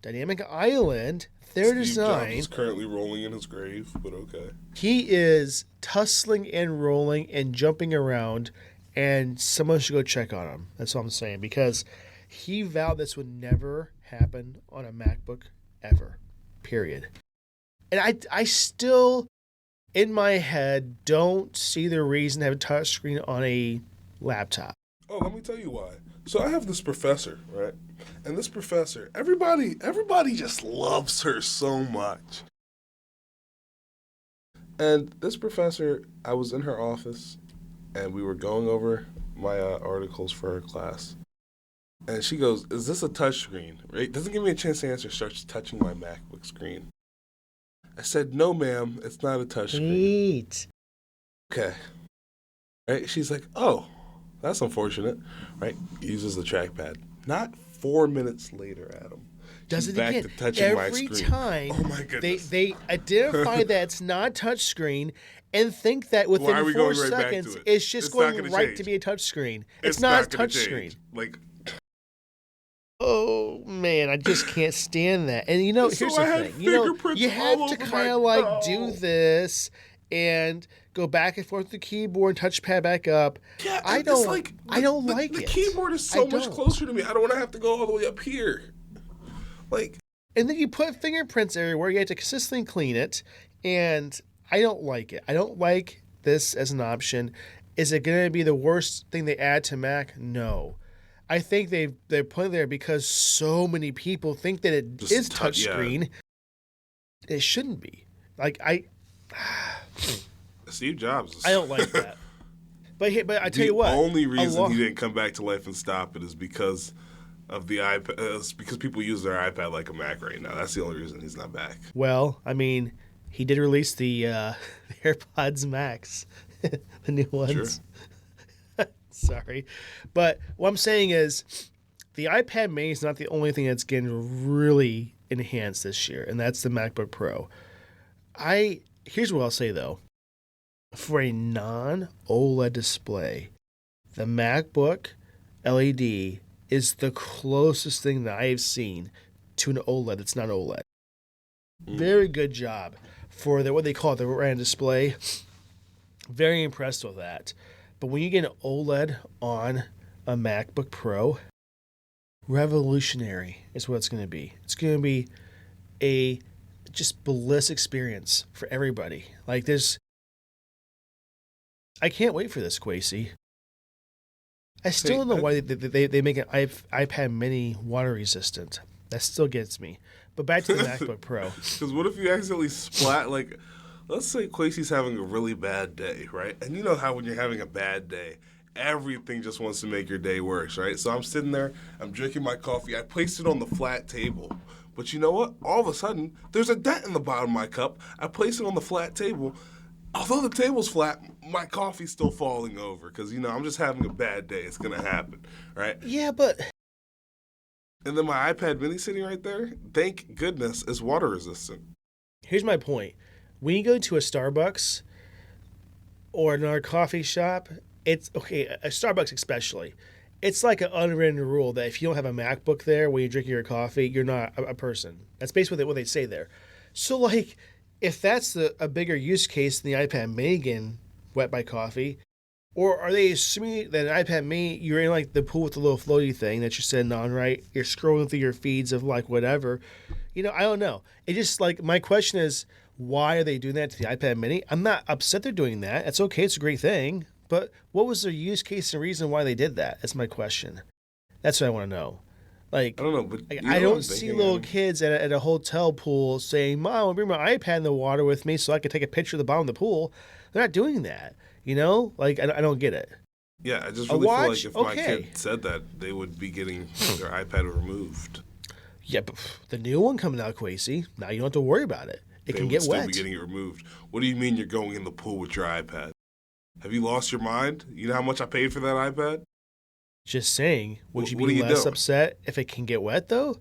S2: dynamic island, their
S1: Steve
S2: design.
S1: Jobs is currently rolling in his grave, but okay.
S2: He is tussling and rolling and jumping around, and someone should go check on him. That's all I'm saying, because he vowed this would never happen on a MacBook ever, period. And I still, in my head, don't see the reason to have a touchscreen on a laptop.
S1: Oh, let me tell you why. So I have this professor, right? And this professor, everybody just loves her so much. And this professor, I was in her office, and we were going over my articles for her class. And she goes, "Is this a touchscreen?" Right? Doesn't give me a chance to answer. Starts touching my MacBook screen. I said, "No, ma'am, it's not a touchscreen."
S2: Neat.
S1: Okay. Right? She's like, "Oh, that's unfortunate." Right? Uses the trackpad. Not 4 minutes later, Adam.
S2: Does
S1: she's
S2: it
S1: back
S2: again.
S1: to touching my
S2: Every
S1: screen.
S2: time
S1: Oh my goodness.
S2: they identify that it's not touchscreen and think that within
S1: Why are we
S2: 4
S1: going right back to
S2: seconds
S1: it?
S2: it's just
S1: It's not
S2: going
S1: gonna
S2: right
S1: change.
S2: to be a touchscreen. It's not a
S1: gonna
S2: touchscreen.
S1: change. Like,
S2: Oh man, I just can't stand that. And
S1: So
S2: here's
S1: I
S2: the
S1: had
S2: thing. You
S1: fingerprints
S2: have
S1: all
S2: to
S1: over my-
S2: kind of like do
S1: No.
S2: this and go back and forth with the keyboard and touchpad back up.
S1: yeah,
S2: I
S1: it's
S2: don't
S1: like,
S2: I don't
S1: the,
S2: like
S1: the
S2: it.
S1: keyboard is
S2: I
S1: so much
S2: don't.
S1: closer to me. I don't want to have to go all the way up here. Like,
S2: And then you put fingerprints everywhere. You have to consistently clean it, and I don't like it. I don't like this as an option. Is it going to be the worst thing they add to Mac? No. I think they're put it there because so many people think that it
S1: Just
S2: is
S1: touch- yeah.
S2: touchscreen. It shouldn't be. Like
S1: Steve Jobs.
S2: I don't like that. But I tell you what,
S1: The only reason
S2: lot-
S1: he didn't come back to life and stop it is because of the iPad. It's because people use their iPad like a Mac right now. That's the only reason he's not back.
S2: Well, I mean, he did release the AirPods Max, the new ones.
S1: Sure.
S2: Sorry. But what I'm saying is the iPad Mini is not the only thing that's getting really enhanced this year, and that's the MacBook Pro. Here's what I'll say though. For a non-OLED display, the MacBook LED is the closest thing that I've seen to an OLED. It's not OLED. Very good job for what they call the right-hand display. Very impressed with that. But when you get an OLED on a MacBook Pro, revolutionary is what it's going to be. It's going to be a just bliss experience for everybody. Like I can't wait for this, Quasi. I still don't know why they make an iPad Mini water resistant. That still gets me. But back to the MacBook Pro.
S1: Because what if you accidentally splat, like, let's say Quasi's having a really bad day, right? And you know how when you're having a bad day, everything just wants to make your day worse, right? So I'm sitting there, I'm drinking my coffee, I placed it on the flat table. But you know what? All of a sudden, there's a dent in the bottom of my cup. I place it on the flat table. Although the table's flat, my coffee's still falling over because, I'm just having a bad day. It's going to happen, right?
S2: Yeah, but
S1: And then my iPad mini sitting right there, thank goodness, is water resistant.
S2: here's my point. When you go to a Starbucks or another coffee shop, it's okay, a Starbucks especially. It's like an unwritten rule that if you don't have a MacBook there when you're drinking your coffee, you're not a person. That's basically what they say there. So, like, if that's a bigger use case than the iPad Mini getting wet by coffee, Or are they assuming that an iPad mini, you're in like the pool with the little floaty thing that you're sitting on, right? You're scrolling through your feeds of like whatever. I don't know. It just like, my question is, why are they doing that to the iPad mini? I'm not upset they're doing that. It's okay. It's a great thing. But what was their use case and reason why they did that? That's my question. That's what I want to know. Like,
S1: I don't know, but
S2: I don't see little kids at a hotel pool saying, "Mom, I'll bring my iPad in the water with me so I can take a picture of the bottom of the pool." They're not doing that. Like, I don't get it.
S1: Yeah, I just really feel like if my kid said that, they would be getting their iPad removed.
S2: Yeah, but the new one coming out, Quasey, now you don't have to worry about it. It can get wet.
S1: They would still be getting it removed. What do you mean you're going in the pool with your iPad? Have you lost your mind? You know how much I paid for that iPad?
S2: Just saying. Would you be less upset if it can get wet, though?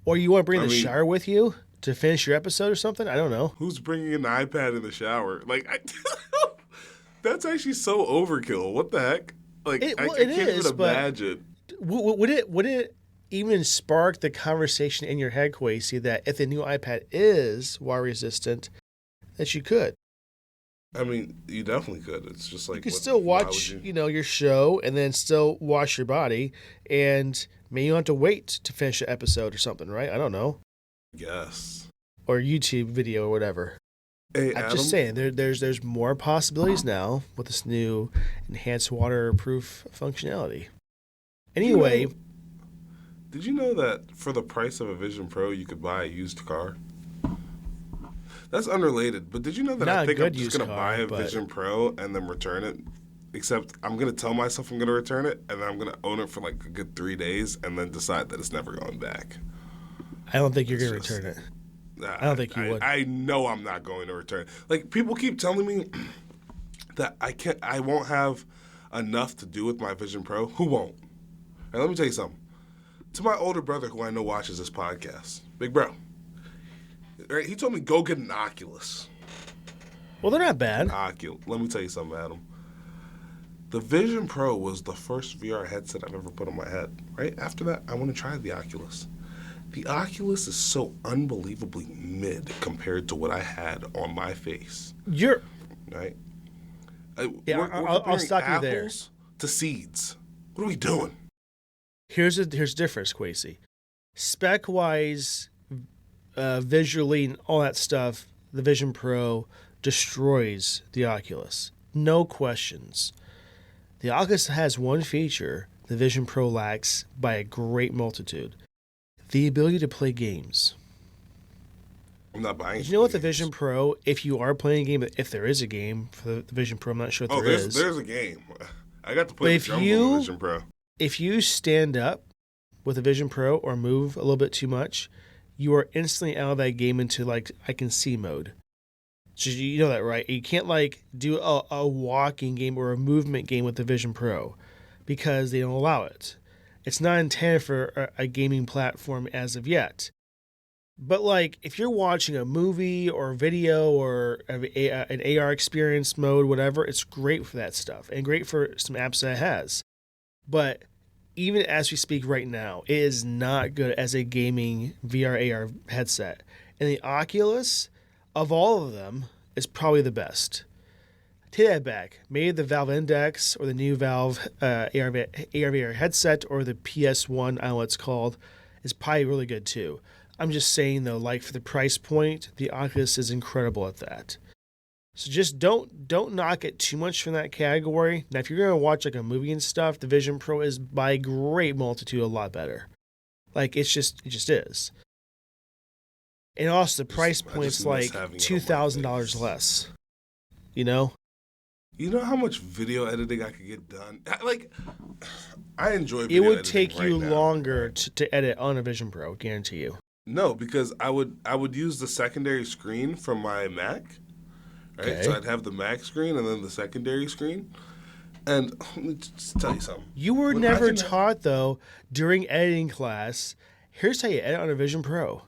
S2: Or you want to bring the shower with you to finish your episode or something? I don't know.
S1: Who's bringing an iPad in the shower? Like, that's actually so overkill. What the heck? Like, I can't even imagine.
S2: Would it even spark the conversation in your head, Quasey, that if the new iPad is water resistant, that you could?
S1: I mean, you definitely could. It's just like,
S2: you could still watch, your show and then still wash your body, and maybe you don't have to wait to finish the episode or something, right? I don't know.
S1: Yes.
S2: Or YouTube video or whatever.
S1: Hey,
S2: I'm just saying, there's more possibilities now with this new enhanced waterproof functionality. Anyway,
S1: did you know that for the price of a Vision Pro, you could buy a used car? That's unrelated, but did you know that I think I'm just going to buy a Vision Pro and then return it? Except I'm going to tell myself I'm going to return it, and then I'm going to own it for like a good 3 days and then decide that it's never going back.
S2: I don't think you're going to return it. I don't think you would.
S1: I know I'm not going to return it. Like, people keep telling me that I won't have enough to do with my Vision Pro. Who won't? And let me tell you something. To my older brother, who I know watches this podcast, big bro, right? He told me go get an Oculus.
S2: Well, they're not bad.
S1: Let me tell you something, Adam. The Vision Pro was the first VR headset I've ever put on my head. Right after that, I want to try the Oculus. The Oculus is so unbelievably mid compared to what I had on my face. Right.
S2: I'll stop you there.
S1: To seeds. What are we doing?
S2: Here's the difference, Quasey. Spec-wise, visually, and all that stuff, the Vision Pro destroys the Oculus. No questions. The Oculus has one feature the Vision Pro lacks by a great multitude. The ability to play games.
S1: I'm not buying.
S2: Did you know with the Vision Pro, if you are playing a game, if there is a game for the Vision Pro, I'm not sure if there is.
S1: There's a game. I got to play the drums on the Vision Pro.
S2: If you stand up with a Vision Pro or move a little bit too much, you are instantly out of that game into like I can see mode. So you know that, right? You can't like do a walking game or a movement game with the Vision Pro because they don't allow it. It's not intended for a gaming platform as of yet. But like if you're watching a movie or a video or an AR experience mode, whatever, it's great for that stuff and great for some apps that it has. But even as we speak right now, it is not good as a gaming VR AR headset. And the Oculus, of all of them, is probably the best. Take that back. Maybe the Valve Index or the new Valve AR/VR headset or the PS1, I don't know what it's called, is probably really good too. I'm just saying though, like for the price point, the Oculus is incredible at that. So just don't knock it too much from that category. Now, if you're gonna watch like a movie and stuff, the Vision Pro is by a great multitude a lot better. Like it just is. And also the price point's like $2,000 less. You know?
S1: You know how much video editing I could get done? I enjoy video editing.
S2: It would take you longer to edit on a Vision Pro, guarantee you.
S1: No, because I would use the secondary screen from my Mac. Right? Okay. So I'd have the Mac screen and then the secondary screen. And let me just tell you something.
S2: You were never taught, though, during editing class, here's how you edit on a Vision Pro.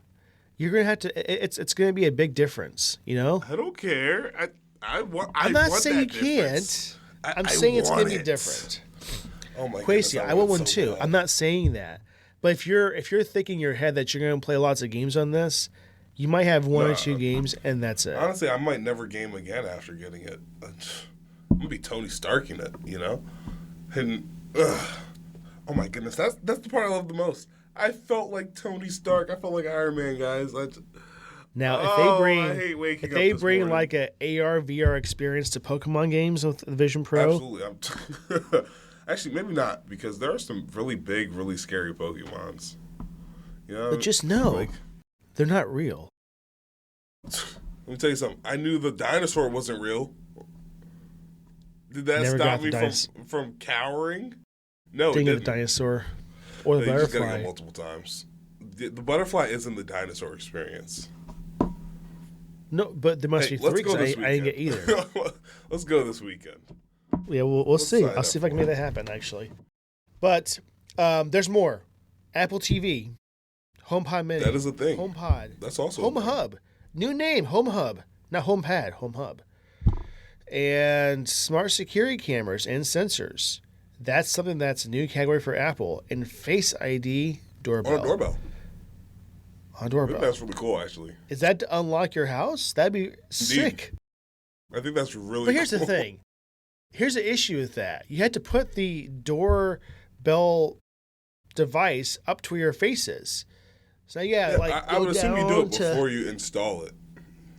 S2: You're going to have to, it's going to be a big difference, you know?
S1: I don't care.
S2: I'm not saying you can't. I'm saying it's going to be different.
S1: Oh my
S2: Quasey,
S1: goodness,
S2: I want one too. I'm not saying that. But if you're thinking in your head that you're going to play lots of games on this, you might have one or two games and that's it.
S1: Honestly, I might never game again after getting it. I'm gonna be Tony Stark in it, you know? And oh my goodness, that's the part I love the most. I felt like Tony Stark. I felt like Iron Man, guys.
S2: Now,
S1: I hate waking
S2: if
S1: up
S2: they
S1: this
S2: bring
S1: morning.
S2: like a AR VR experience to Pokemon games with the Vision Pro,
S1: Absolutely. Actually, maybe not, because there are some really big, really scary Pokemons. You know,
S2: but just know
S1: like,
S2: they're not real.
S1: let me tell you something. I knew the dinosaur wasn't real. Did that
S2: Never
S1: stop
S2: got
S1: me
S2: the
S1: from cowering? No, it
S2: Thing of the
S1: didn't.
S2: dinosaur or the
S1: You just gotta
S2: butterfly.
S1: go multiple times. The butterfly isn't the dinosaur experience.
S2: No, but there must
S1: Hey,
S2: be
S1: let's
S2: three
S1: go
S2: because
S1: this
S2: I didn't get
S1: weekend.
S2: either.
S1: Let's go this weekend.
S2: Yeah, we'll
S1: Let's
S2: see.
S1: sign
S2: I'll
S1: up
S2: see if I can
S1: for
S2: make
S1: it.
S2: that happen, actually. But there's more. Apple TV, HomePod Mini.
S1: That is a thing.
S2: HomePod.
S1: That's also
S2: Home
S1: a thing.
S2: Hub. New name, Home Hub. Not HomePad, Home Hub. And smart security cameras and sensors. That's something that's a new category for Apple. And Face ID doorbell.
S1: On a doorbell.
S2: On a
S1: I think
S2: doorbell.
S1: that's really cool, actually.
S2: Is that to unlock your house? That'd be sick.
S1: I think that's really
S2: But here's
S1: cool.
S2: the thing. Here's the issue with that. You had to put the doorbell device up to where your face is. So
S1: Yeah, I would assume you do it
S2: to...
S1: before you install it.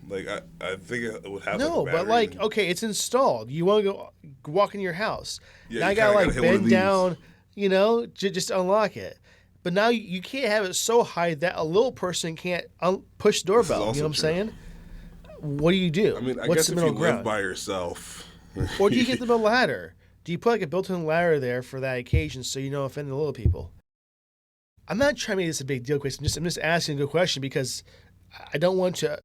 S1: Like, I think it would have
S2: No,
S1: like a
S2: but
S1: battery
S2: like, okay, it's installed. You want to go walk in your house.
S1: Yeah,
S2: now
S1: you
S2: I gotta
S1: kinda
S2: like
S1: hit one of
S2: bend
S1: these.
S2: down, just to unlock it. But now you can't have it so high that a little person can't push the doorbell. You know
S1: also
S2: what I'm
S1: true.
S2: saying? What do you do?
S1: I mean, I
S2: What's
S1: guess
S2: the
S1: if you
S2: middle
S1: live
S2: ground?
S1: by yourself.
S2: Or do you get them a ladder? Do you put like a built-in ladder there for that occasion so you don't offend the little people? I'm not trying to make this a big deal, Chris. I'm just asking a good question because I don't want to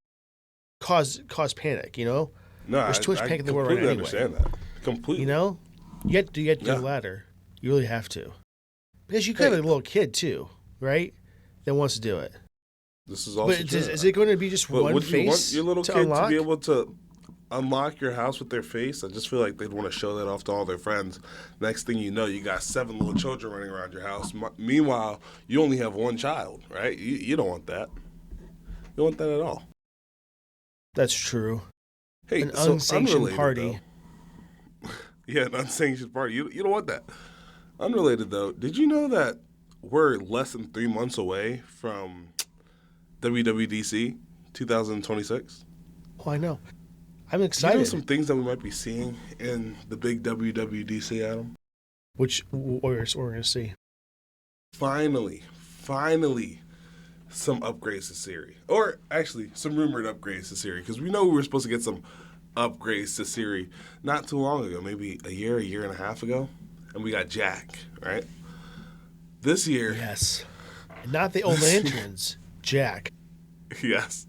S2: cause panic. You know,
S1: No,
S2: there's too much panic in the world right
S1: completely
S2: now
S1: understand
S2: anyway.
S1: that. Completely.
S2: You know, you have to get
S1: Yeah.
S2: a ladder. You really have to, because you could have a little kid too, right? That wants to do it.
S1: This is also
S2: But
S1: true.
S2: is it going to be just
S1: But
S2: one
S1: would you want
S2: face
S1: your little
S2: to
S1: kid
S2: unlock?
S1: to be able to unlock your house with their face? I just feel like they'd want to show that off to all their friends. Next thing you know, you got 7 little children running around your house. Meanwhile, you only have 1 child, right? You don't want that. You don't want that at all.
S2: That's true.
S1: Hey,
S2: An
S1: so
S2: unsanctioned
S1: unrelated,
S2: party.
S1: though. Yeah, an unsanctioned party. You don't want that. Unrelated, though, did you know that we're less than 3 months away from WWDC 2026?
S2: Oh, I know. I'm
S1: Do you
S2: excited.
S1: know some things that we might be seeing in the big WWDC, Adam?
S2: Which we're going to see.
S1: Finally, some upgrades to Siri. Or actually, some rumored upgrades to Siri. Because we know we were supposed to get some upgrades to Siri not too long ago, maybe a year and a half ago. And we got Jack, right? This year,
S2: Yes. Not the old lanterns, Jack.
S1: yes.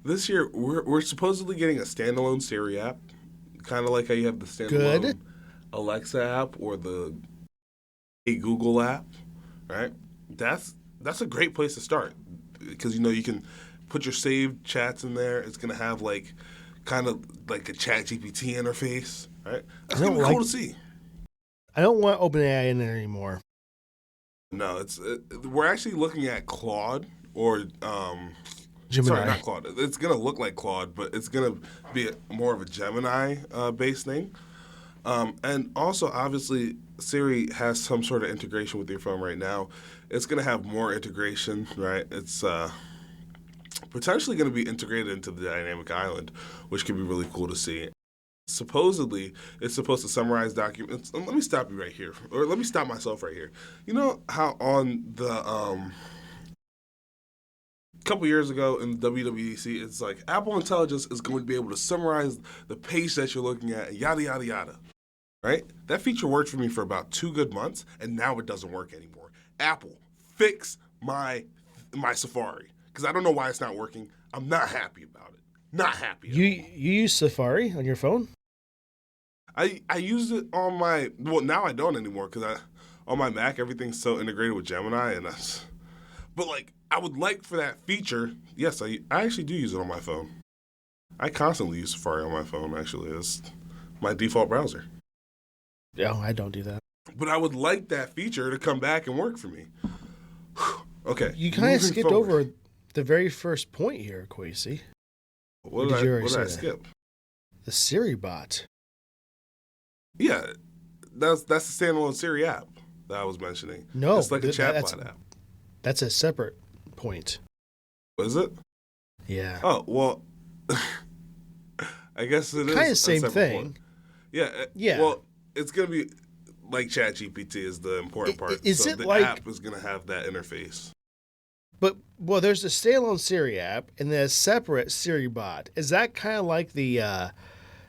S1: This year, we're supposedly getting a standalone Siri app. Kind of like how you have the standalone
S2: Good.
S1: Alexa app or the Google app, right? That's a great place to start because you can put your saved chats in there. It's gonna have like kind of like a Chat GPT interface, right? That's gonna be cool to see.
S2: I don't want OpenAI in there anymore.
S1: No, we're actually looking at Claude or
S2: Gemini.
S1: sorry, not Claude. It's gonna look like Claude, but it's gonna be more of a Gemini based thing. And also, obviously, Siri has some sort of integration with your phone right now. It's going to have more integration, right? It's potentially going to be integrated into the dynamic island, which could be really cool to see. Supposedly, it's supposed to summarize documents. Let me stop you right here, or let me stop myself right here. You know how on the couple years ago in the WWDC, it's like Apple Intelligence is going to be able to summarize the page that you're looking at, and yada, yada, yada. Right? That feature worked for me for about 2 good months, and now it doesn't work anymore. Apple, fix my Safari, because I don't know why it's not working. I'm not happy about it. Not happy at all.
S2: You use Safari on your phone?
S1: I use it on now I don't anymore, because on my Mac, everything's so integrated with Gemini, but like, I would like for that feature. Yes, I actually do use it on my phone. I constantly use Safari on my phone, actually. It's my default browser.
S2: No, I don't do that.
S1: But I would like that feature to come back and work for me. Okay.
S2: You kind of
S1: moving
S2: skipped
S1: forward.
S2: over the very first point here, Kwesi.
S1: What
S2: did
S1: did
S2: you already
S1: I
S2: say that?
S1: skip?
S2: The Siri bot.
S1: Yeah, that's the standalone Siri app that I was mentioning.
S2: No,
S1: It's like a chatbot app.
S2: That's a separate point.
S1: Is it?
S2: Yeah.
S1: Oh, well, I guess it is
S2: Kind of
S1: a
S2: same
S1: separate
S2: thing.
S1: point. Yeah.
S2: Yeah.
S1: Well, it's going to be like ChatGPT is the important part.
S2: Is
S1: so
S2: it
S1: the
S2: like-
S1: app is going to have that interface.
S2: But, well, there's the standalone Siri app and then a separate Siri bot. Is that kind of like the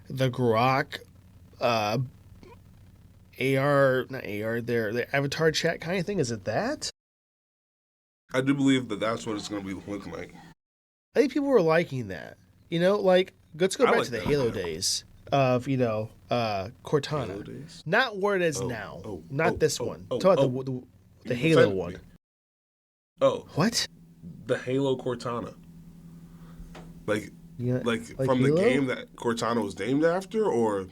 S2: Grok AR, not AR, the avatar chat kind of thing? Is it that?
S1: I do believe that that's what it's going to be looking like.
S2: I think people were liking that. You know, like, let's go
S1: I
S2: back
S1: like
S2: to the
S1: that.
S2: Halo days of, Cortana.
S1: Halo days?
S2: Not where it is
S1: Oh,
S2: now.
S1: oh,
S2: Not
S1: oh,
S2: this
S1: oh,
S2: one.
S1: oh,
S2: Talk about
S1: oh.
S2: the
S1: You
S2: Halo
S1: offended
S2: one.
S1: me. Oh,
S2: What?
S1: the Halo Cortana. Like
S2: Yeah,
S1: from
S2: Halo?
S1: the game that Cortana was named after, or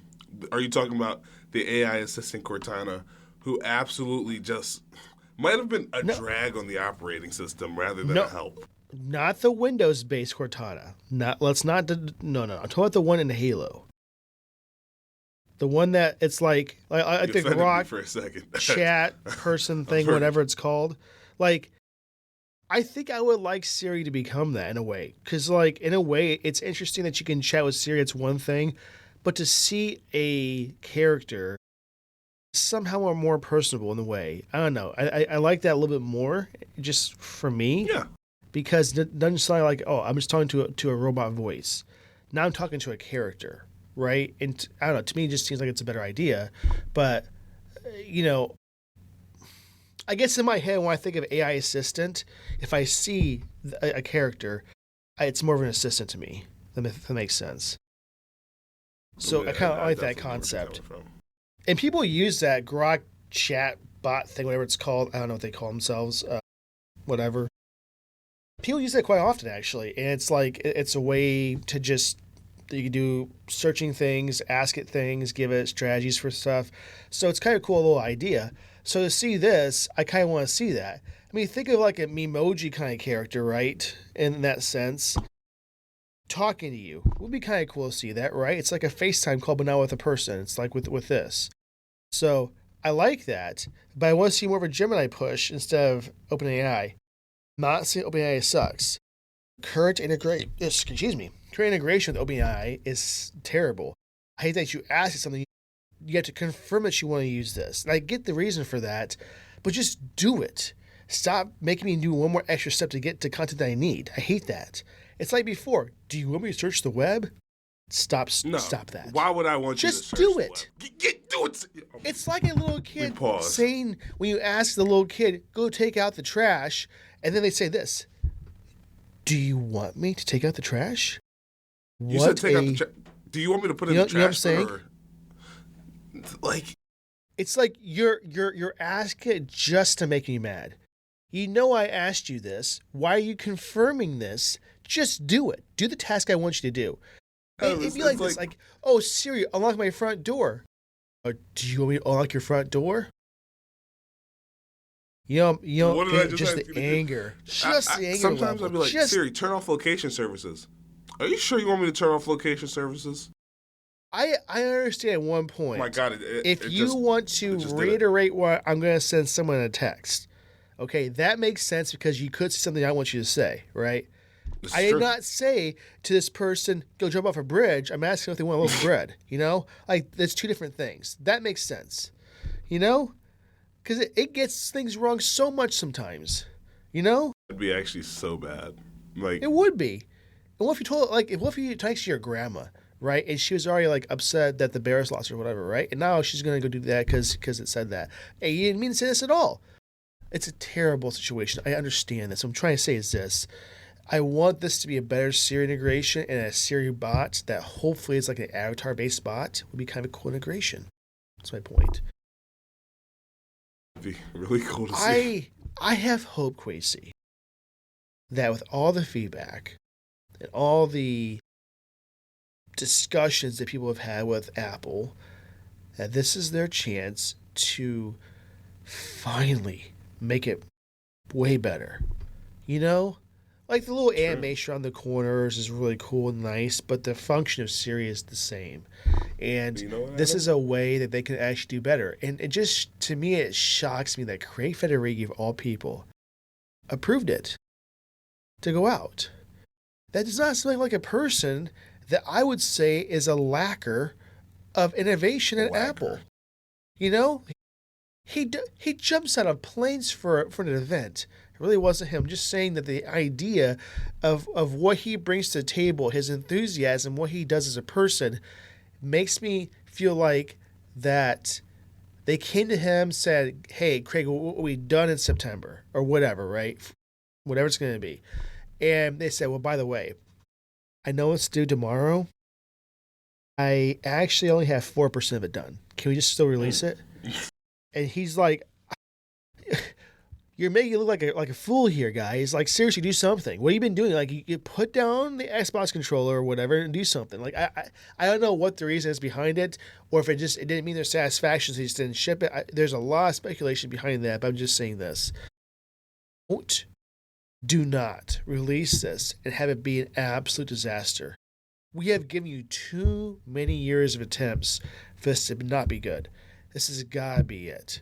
S1: are you talking about the AI assistant Cortana, who absolutely just might have been a
S2: No.
S1: drag on the operating system rather than
S2: No.
S1: a help?
S2: Not the Windows-based Cortana. No. I'm talking about the one in Halo. The one that it's like
S1: You
S2: the
S1: offended me
S2: Grok
S1: for a second.
S2: chat person thing,
S1: very-
S2: whatever it's called. Like, I think I would like Siri to become that in a way. Because, like, in a way, it's interesting that you can chat with Siri. It's one thing. But to see a character somehow more personable in a way, I don't know. I like that a little bit more, just for me.
S1: Yeah.
S2: Because it doesn't sound like, oh, I'm just talking to a robot voice. Now I'm talking to a character, right? And I don't know. To me, it just seems like it's a better idea. But, I guess in my head, when I think of AI assistant, if I see a character, it's more of an assistant to me. If that makes sense. So I kind of like that
S1: definitely know where you're
S2: concept.
S1: coming from.
S2: And people use that Grok chat bot thing, whatever it's called. I don't know what they call themselves. Whatever. People use that quite often, actually. And it's like, it's a way to just, you can do searching things, ask it things, give it strategies for stuff. So it's kind of a cool little idea. So to see this, I kind of want to see that. I mean, think of like a Memoji kind of character, right? In that sense. Talking to you would be kind of cool to see that, right? It's like a FaceTime call, but not with a person. It's like with this. So I like that, but I want to see more of a Gemini push instead of OpenAI. Not saying OpenAI sucks. Current integration with OpenAI is terrible. I hate that you ask it something, you have to confirm that you want to use this. And I get the reason for that, but just do it. Stop making me do one more extra step to get to content that I need. I hate that. It's like before. Do you want me to search the web? Stop that.
S1: Why would I want you
S2: Just
S1: to search
S2: do
S1: the
S2: it.
S1: web? Do it.
S2: It's like a little kid
S1: pause.
S2: saying, when you ask the little kid, go take out the trash, and then they say this, do you want me to take out the trash?
S1: You said take out the trash. Do you want me to put it in the trash?
S2: You know what I'm saying?
S1: Like,
S2: it's like you're asking it just to make me mad. You know I asked you this. Why are you confirming this? Just do it. Do the task I want you to do. It'd be like this, like, oh, Siri, unlock my front door. Or, do you want me to unlock your front door?
S1: what did I
S2: just
S1: ask
S2: the
S1: you to do?
S2: anger. Just the anger
S1: Sometimes
S2: level.
S1: I'd be like, Siri, turn off location services. Are you sure you want me to turn off location services?
S2: I understand at one point.
S1: Oh my God.
S2: If you want to reiterate what I'm going to send someone a text, okay, that makes sense because you could say something I want you to say, right? I did not say to this person, go jump off a bridge. I'm asking if they want a loaf of bread, Like, that's two different things. That makes sense, Because it gets things wrong so much sometimes,
S1: It'd be actually so bad. Like,
S2: It would be. And what if you told, like, what if you text your grandma, right? And she was already, like, upset that the Bears lost or whatever, right? And now she's going to go do that because it said that. Hey, you didn't mean to say this at all. It's a terrible situation. I understand this. What I'm trying to say is this. I want this to be a better Siri integration and a Siri bot that hopefully is like an avatar-based bot would be kind of a cool integration. That's my point.
S1: It'd be really cool to see.
S2: I have hope, Quasi, that with all the feedback and all the discussions that people have had with Apple, that this is their chance to finally make it way better. Like the little
S1: True.
S2: animation on the corners is really cool and nice, but the function of Siri is the same. And
S1: You know what,
S2: this
S1: Adam?
S2: is a way that they can actually do better. And it just, to me, it shocks me that Craig Federighi, of all people, approved it to go out. That does not sound like a person that I would say is a lacker of innovation at
S1: Whacker.
S2: Apple. You know, he jumps out of planes for an event. It really wasn't him. Just saying that the idea of what he brings to the table, his enthusiasm, what he does as a person, makes me feel like that they came to him, said, "Hey, Craig, what we done in September or whatever, right? Whatever it's going to be," and they said, "Well, by the way, I know it's due tomorrow. I actually only have 4% of it done. Can we just still release it?" And he's like, "You're making it look like a fool here, guys. Like, seriously, do something. What have you been doing? Like, you put down the Xbox controller or whatever and do something." Like, I don't know what the reason is behind it, or if it didn't mean their satisfaction, so they just didn't ship it. There's a lot of speculation behind that, but I'm just saying this: do not release this and have it be an absolute disaster. We have given you too many years of attempts for this to not be good. This has got to be it.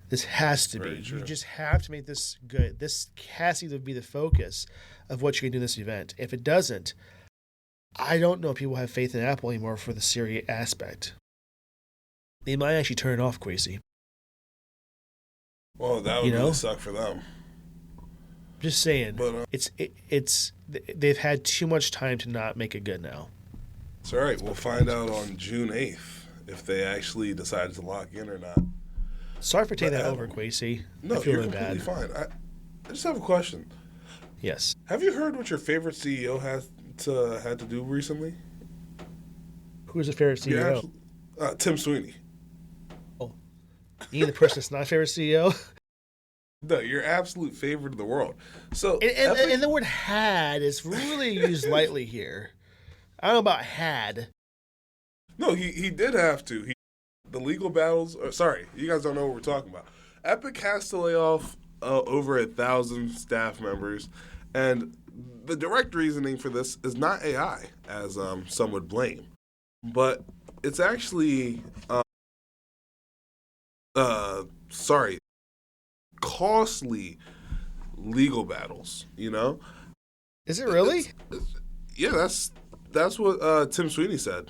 S2: This has to be.
S1: Very true.
S2: You just have to make this good. This has to be the focus of what you're going to do in this event. If it doesn't, I don't know if people have faith in Apple anymore for the Siri aspect. They might actually turn it off, Quasey.
S1: Well, that would really suck for them.
S2: Just saying,
S1: But
S2: they've had too much time to not make it good now.
S1: it's all right. We'll find out on June 8th if they actually decide to lock in or not.
S2: Sorry for taking
S1: But,
S2: that over, Quasey.
S1: No,
S2: I feel
S1: you're
S2: really
S1: completely
S2: bad.
S1: fine. I just have a question.
S2: Yes.
S1: Have you heard what your favorite CEO had to do recently?
S2: Who's your favorite CEO?
S1: Tim Sweeney.
S2: You mean the person that's not favorite CEO?
S1: No, your absolute favorite in the world. So
S2: And the word "had" is really used lightly here. I don't know about "had."
S1: No, he did have to. The legal battles. Sorry, you guys don't know what we're talking about. Epic has to lay off over 1,000 staff members, and the direct reasoning for this is not AI, as some would blame, but it's actually costly legal battles. You know?
S2: Is it really?
S1: Yeah, that's what Tim Sweeney said.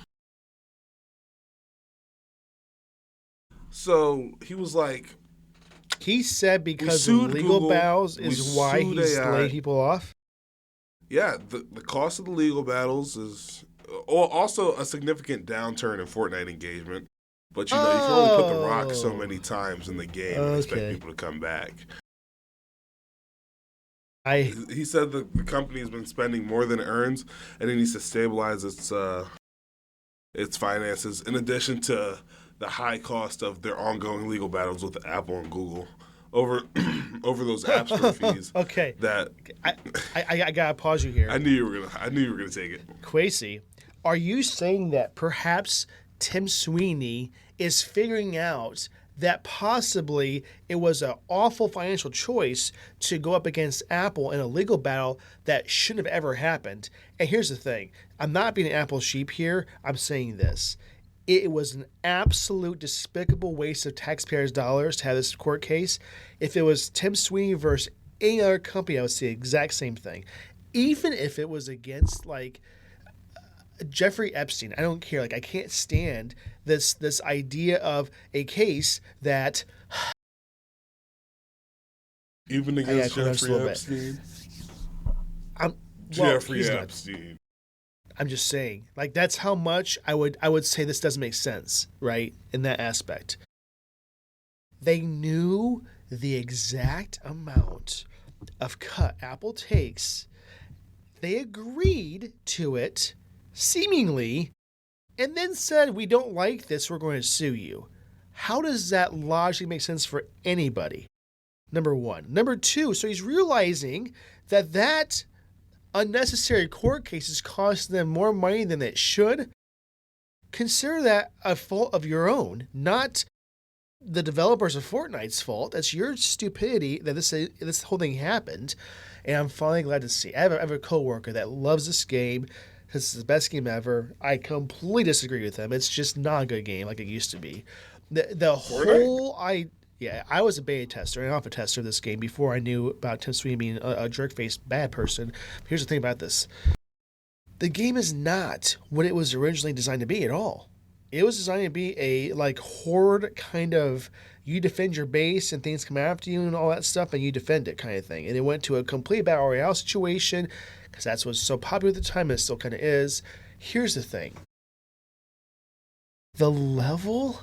S1: So he was like,
S2: He said because of
S1: sued
S2: legal
S1: Google,
S2: battles
S1: we
S2: is why
S1: sued
S2: he's
S1: AI.
S2: laid people off.
S1: yeah, the cost of the legal battles is also a significant downturn in Fortnite engagement. But you know, you can only put the rock so many times in the game and expect
S2: Okay.
S1: people to come back.
S2: I
S1: He said that the company has been spending more than it earns, and it needs to stabilize its finances. In addition to the high cost of their ongoing legal battles with Apple and Google over those App Store fees.
S2: okay.
S1: That
S2: I gotta pause you here.
S1: I knew you were gonna take it.
S2: Quasey, are you saying that perhaps Tim Sweeney is figuring out that possibly it was an awful financial choice to go up against Apple in a legal battle that shouldn't have ever happened? And here's the thing. I'm not being an Apple sheep here. I'm saying this. It was an absolute despicable waste of taxpayers' dollars to have this court case. If it was Tim Sweeney versus any other company, I would say the exact same thing. Even if it was against, like, Jeffrey Epstein, I don't care. Like, I can't stand this idea of a case that
S1: Even
S2: I
S1: against
S2: gotta close a
S1: Jeffrey
S2: little bit.
S1: Epstein.
S2: well,
S1: Jeffrey
S2: he's not.
S1: Epstein.
S2: I'm just saying, like, that's how much I would say this doesn't make sense, right? In that aspect. They knew the exact amount of cut Apple takes. They agreed to it, seemingly, and then said, "We don't like this, we're going to sue you." How does that logically make sense for anybody? Number one. Number two, so he's realizing that unnecessary court cases cost them more money than it should. Consider that a fault of your own, not the developers of Fortnite's fault. That's your stupidity that this whole thing happened. And I'm finally glad to see. I have a coworker that loves this game. This is the best game ever. I completely disagree with him. It's just not a good game like it used to be. The
S1: Fortnite?
S2: whole yeah, I was a beta tester and alpha tester of this game before I knew about Tim Sweeney being a jerk-faced bad person. Here's the thing about this. The game is not what it was originally designed to be at all. It was designed to be a like horde kind of you defend your base and things come after you and all that stuff and you defend it kind of thing. And it went to a complete battle royale situation because that's what's so popular at the time and it still kind of is. Here's the thing. The level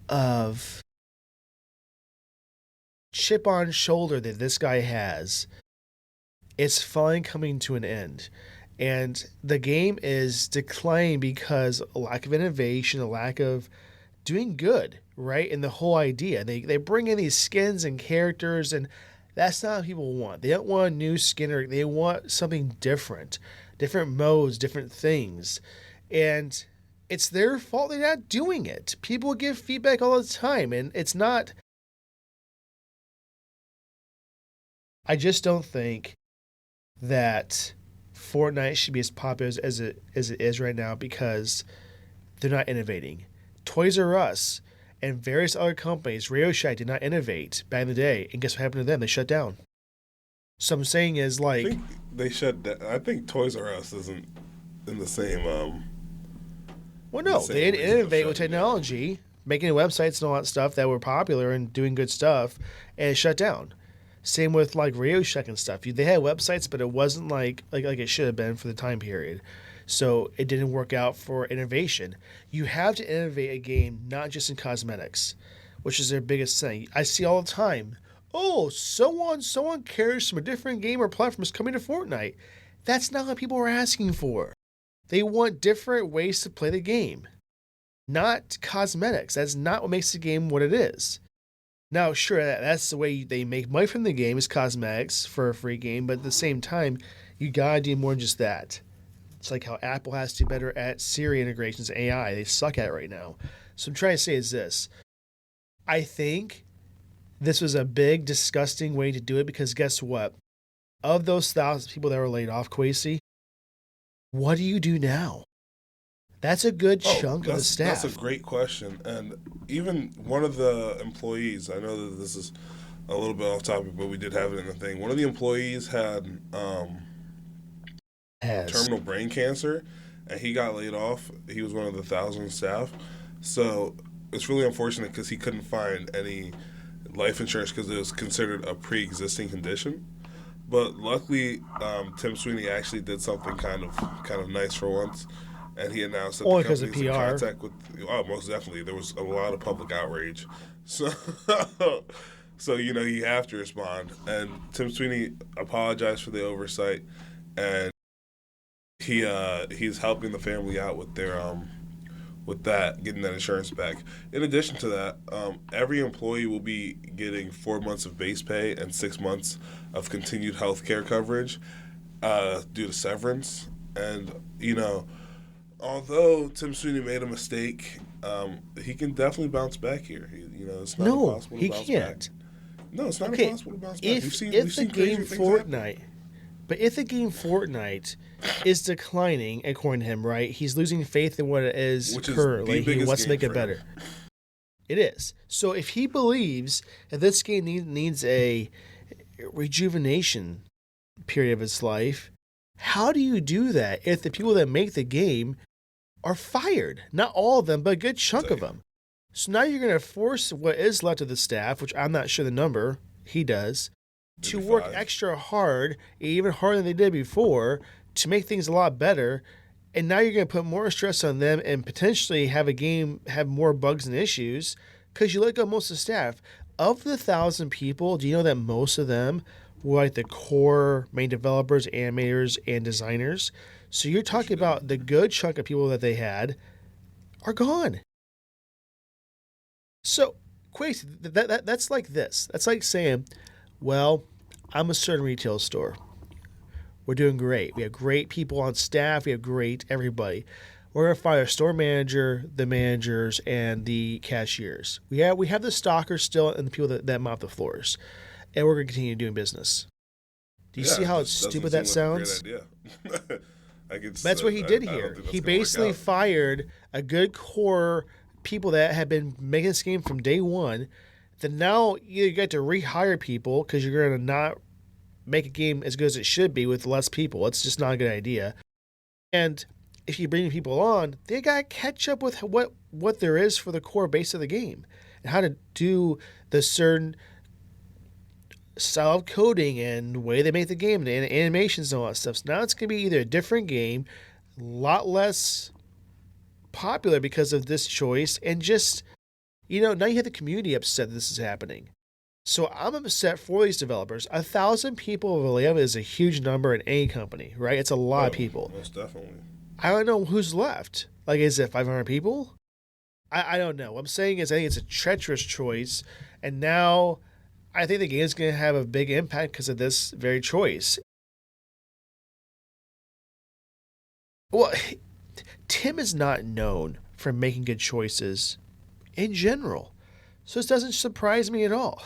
S2: of chip on shoulder that this guy has, it's finally coming to an end. And the game is declining because a lack of innovation, a lack of doing good, right? And the whole idea. They bring in these skins and characters, and that's not what people want. They don't want a new skin, or they want something different, different modes, different things. And it's their fault they're not doing it. People give feedback all the time, and it's not. I just don't think that Fortnite should be as popular as it is right now because they're not innovating. Toys R Us and various other companies, Radio Shack did not innovate back in the day, and guess what happened to them? They shut down. So I'm saying is
S1: I
S2: like,
S1: think they shut down. I think Toys R Us isn't in the same.
S2: well, no,
S1: same
S2: they didn't
S1: reason of
S2: innovate with
S1: shutting down.
S2: technology, making websites and all that stuff that were popular and doing good stuff, and it shut down. Same with like Radio Shack and stuff. They had websites, but it wasn't like it should have been for the time period. So it didn't work out for innovation. You have to innovate a game not just in cosmetics, which is their biggest thing. I see all the time. Oh, someone cares from a different game or platform is coming to Fortnite. That's not what people are asking for. They want different ways to play the game, not cosmetics. That's not what makes the game what it is. Now, sure, that's the way they make money from the game is cosmetics for a free game, but at the same time, you gotta do more than just that. It's like how Apple has to do better at Siri integrations, AI. They suck at it right now. So I'm trying to say is this. I think this was a big, disgusting way to do it because guess what? Of those thousands of people that were laid off, Kwesi, what do you do now? That's a good chunk of the staff.
S1: That's a great question. And even one of the employees, I know that this is a little bit off topic, but we did have it in the thing. One of the employees had terminal brain cancer, and he got laid off. He was one of the 1,000 staff. So it's really unfortunate because he couldn't find any life insurance because it was considered a pre-existing condition. But luckily, Tim Sweeney actually did something kind of nice for once. And he announced that
S2: Only
S1: the
S2: because of
S1: company's in
S2: PR.
S1: contact with. Oh, most definitely, there was a lot of public outrage. So, you have to respond. And Tim Sweeney apologized for the oversight, and he's helping the family out with their with that getting that insurance back. In addition to that, every employee will be getting 4 months of base pay and 6 months of continued health care coverage due to severance. And although Tim Sweeney made a mistake, he can definitely bounce back here. It's not impossible to bounce
S2: can't.
S1: back. No, it's not
S2: Okay,
S1: impossible to bounce back.
S2: if
S1: We've seen
S2: the
S1: crazy
S2: game
S1: things happen.
S2: Fortnite, but if the game Fortnite is declining, according to him, right? He's losing faith in what it is
S1: Which is
S2: currently.
S1: the
S2: He
S1: biggest
S2: wants to
S1: game
S2: make it
S1: for him.
S2: better. It is. So if he believes that this game needs a rejuvenation period of its life, how do you do that if the people that make the game are fired? Not all of them, but a good chunk of them. So now you're going to force what is left of the staff, which I'm not sure the number, he does, to
S1: Maybe
S2: work
S1: 5.
S2: extra hard, even harder than they did before, to make things a lot better. And now you're going to put more stress on them and potentially have a game have more bugs and issues because you let go of most of the staff. Of the 1,000 people, do you know that most of them were like the core main developers, animators, and designers? So you're talking about the good chunk of people that they had are gone. So, Quasi, that's like this. That's like saying, well, I'm a certain retail store. We're doing great. We have great people on staff. We have great everybody. We're going to fire our store manager, the managers, and the cashiers. We have the stockers still and the people that mop the floors. And we're going to continue doing business. Do you
S1: Yeah,
S2: see
S1: it
S2: how
S1: just doesn't
S2: stupid that
S1: seem like a
S2: sounds?
S1: great idea.
S2: That's what he did
S1: I don't
S2: here.
S1: think that's
S2: He
S1: gonna work
S2: basically
S1: out.
S2: fired a good core people that had been making this game from day one. Then now you get to rehire people because you're going to not make a game as good as it should be with less people. It's just not a good idea. And if you bring people on, they got to catch up with what there is for the core base of the game and how to do the certain style of coding and way they make the game and animations and all that stuff. So now it's going to be either a different game, a lot less popular because of this choice, and just, now you have the community upset that this is happening. So I'm upset for these developers. 1,000 people of a layoff is a huge number in any company, right? It's a lot of people.
S1: Most definitely.
S2: I don't know who's left. Like, is it 500 people? I don't know. What I'm saying is I think it's a treacherous choice, and now I think the game is going to have a big impact because of this very choice. Well, Tim is not known for making good choices in general, so this doesn't surprise me at all.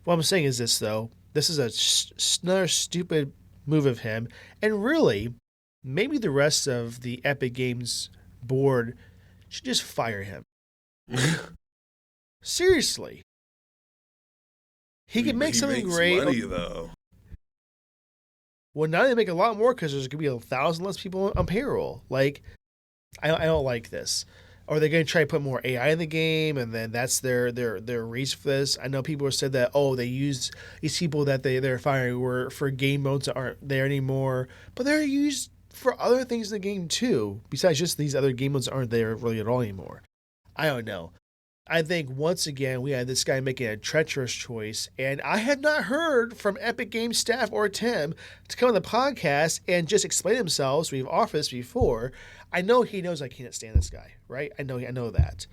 S2: What I'm saying is this, though. This is another stupid move of him, and really, maybe the rest of the Epic Games board should just fire him. Seriously. He can make something great.
S1: Money, though.
S2: Well, now they make a lot more because there's going to be 1,000 less people on payroll. Like, I don't like this. Or they're going to try to put more AI in the game, and then that's their reason for this. I know people have said that, they use these people that they're firing were for game modes that aren't there anymore. But they're used for other things in the game, too, besides just these other game modes that aren't there really at all anymore. I don't know. I think once again we had this guy making a treacherous choice, and I have not heard from Epic Games staff or Tim to come on the podcast and just explain themselves. We've offered this before. I know he knows I can't stand this guy, right? I know that.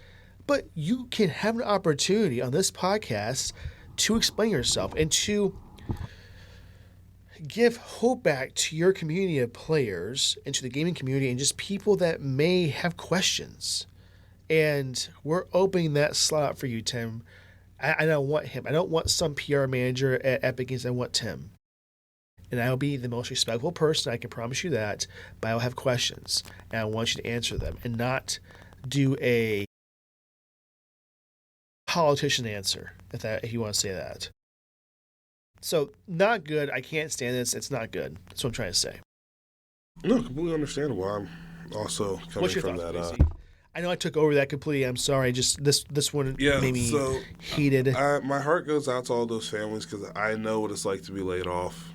S2: But you can have an opportunity on this podcast to explain yourself and to give hope back to your community of players and to the gaming community and just people that may have questions. And we're opening that slot up for you, Tim. I don't want him. I don't want some PR manager at Epic Games. I want Tim. And I'll be the most respectful person, I can promise you that. But I'll have questions. And I want you to answer them and not do a politician answer, if you want to say that. So, not good. I can't stand this. It's not good. That's what I'm trying to say.
S1: No, completely understandable. I'm also coming
S2: What's your
S1: from
S2: thoughts,
S1: that.
S2: I know I took over that completely. I'm sorry. Just this one made me heated.
S1: My heart goes out to all those families because I know what it's like to be laid off.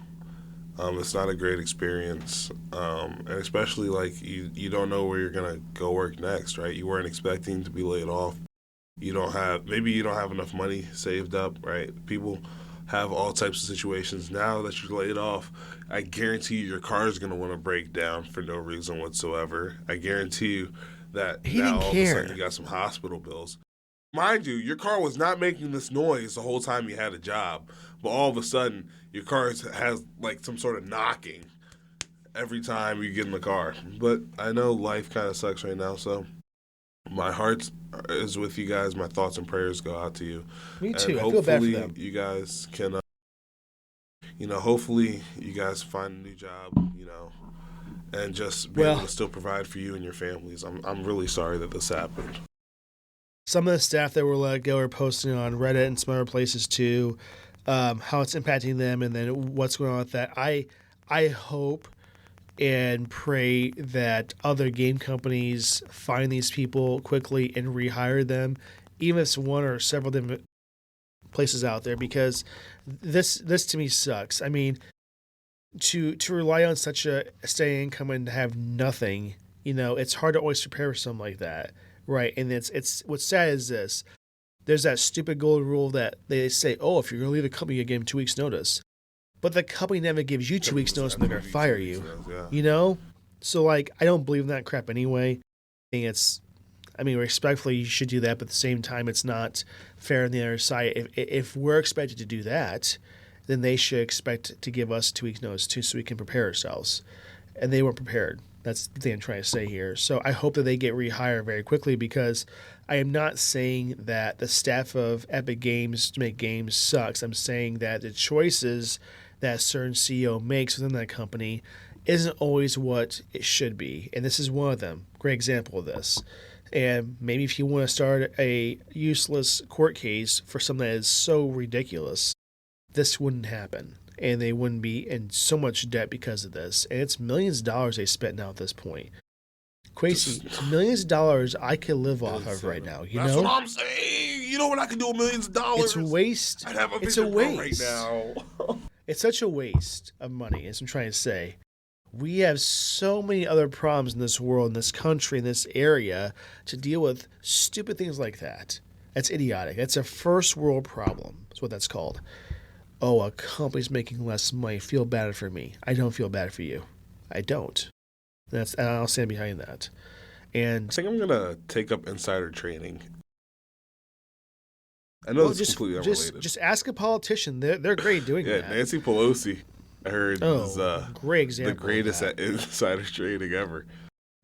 S1: It's not a great experience, and especially like you don't know where you're gonna go work next, right? You weren't expecting to be laid off. Maybe you don't have enough money saved up, right? People have all types of situations. Now that you're laid off, I guarantee you your car is gonna want to break down for no reason whatsoever. I guarantee you that now all of a sudden you got some hospital bills. Mind you, your car was not making this noise the whole time you had a job, but all of a sudden your car has like some sort of knocking every time you get in the car. But I know life kind of sucks right now, so my heart is with you guys. My thoughts and prayers go out to you.
S2: Me too.
S1: And
S2: I feel bad for them.
S1: You guys can, hopefully you guys find a new job, and just be able to still provide for you and your families. I'm really sorry that this happened.
S2: Some of the staff that were let go are posting on Reddit and some other places too, how it's impacting them and then what's going on with that. I hope and pray that other game companies find these people quickly and rehire them, even if it's one or several different places out there, because this to me sucks. I mean, to rely on such a steady income and have nothing, it's hard to always prepare for something like that, right? And it's what's sad is this: there's that stupid golden rule that they say, if you're going to leave a company, you give them 2 weeks notice, but the company never gives you 2 weeks notice when they're going to fire you. So like, I don't believe in that crap anyway. Respectfully, you should do that, but at the same time, it's not fair on the other side. If we're expected to do that, then they should expect to give us 2 weeks notice too, so we can prepare ourselves. And they weren't prepared. That's the thing I'm trying to say here. So I hope that they get rehired very quickly, because I am not saying that the staff of Epic Games to make games sucks. I'm saying that the choices that a certain CEO makes within that company isn't always what it should be. And this is one of them. Great example of this. And maybe if you want to start a useless court case for something that is so ridiculous, this wouldn't happen. And they wouldn't be in so much debt because of this. And it's millions of dollars they spent now at this point. Crazy. Millions of dollars I could live off of right now.
S1: That's what I'm saying. You know what I could do with millions of dollars?
S2: It's a waste.
S1: I'd have a
S2: It's a
S1: bigger pro
S2: waste.
S1: right now.
S2: It's such a waste of money, as I'm trying to say. We have so many other problems in this world, in this country, in this area to deal with stupid things like that. That's idiotic. That's a first world problem. That's what that's called. Oh, a company's making less money. Feel bad for me. I don't feel bad for you. I don't. And I'll stand behind that. And
S1: I think I'm gonna take up insider trading. I know it's completely unrelated.
S2: Just ask a politician. They're great doing that.
S1: Yeah, Nancy Pelosi, I heard, is
S2: great example.
S1: The greatest at insider trading ever.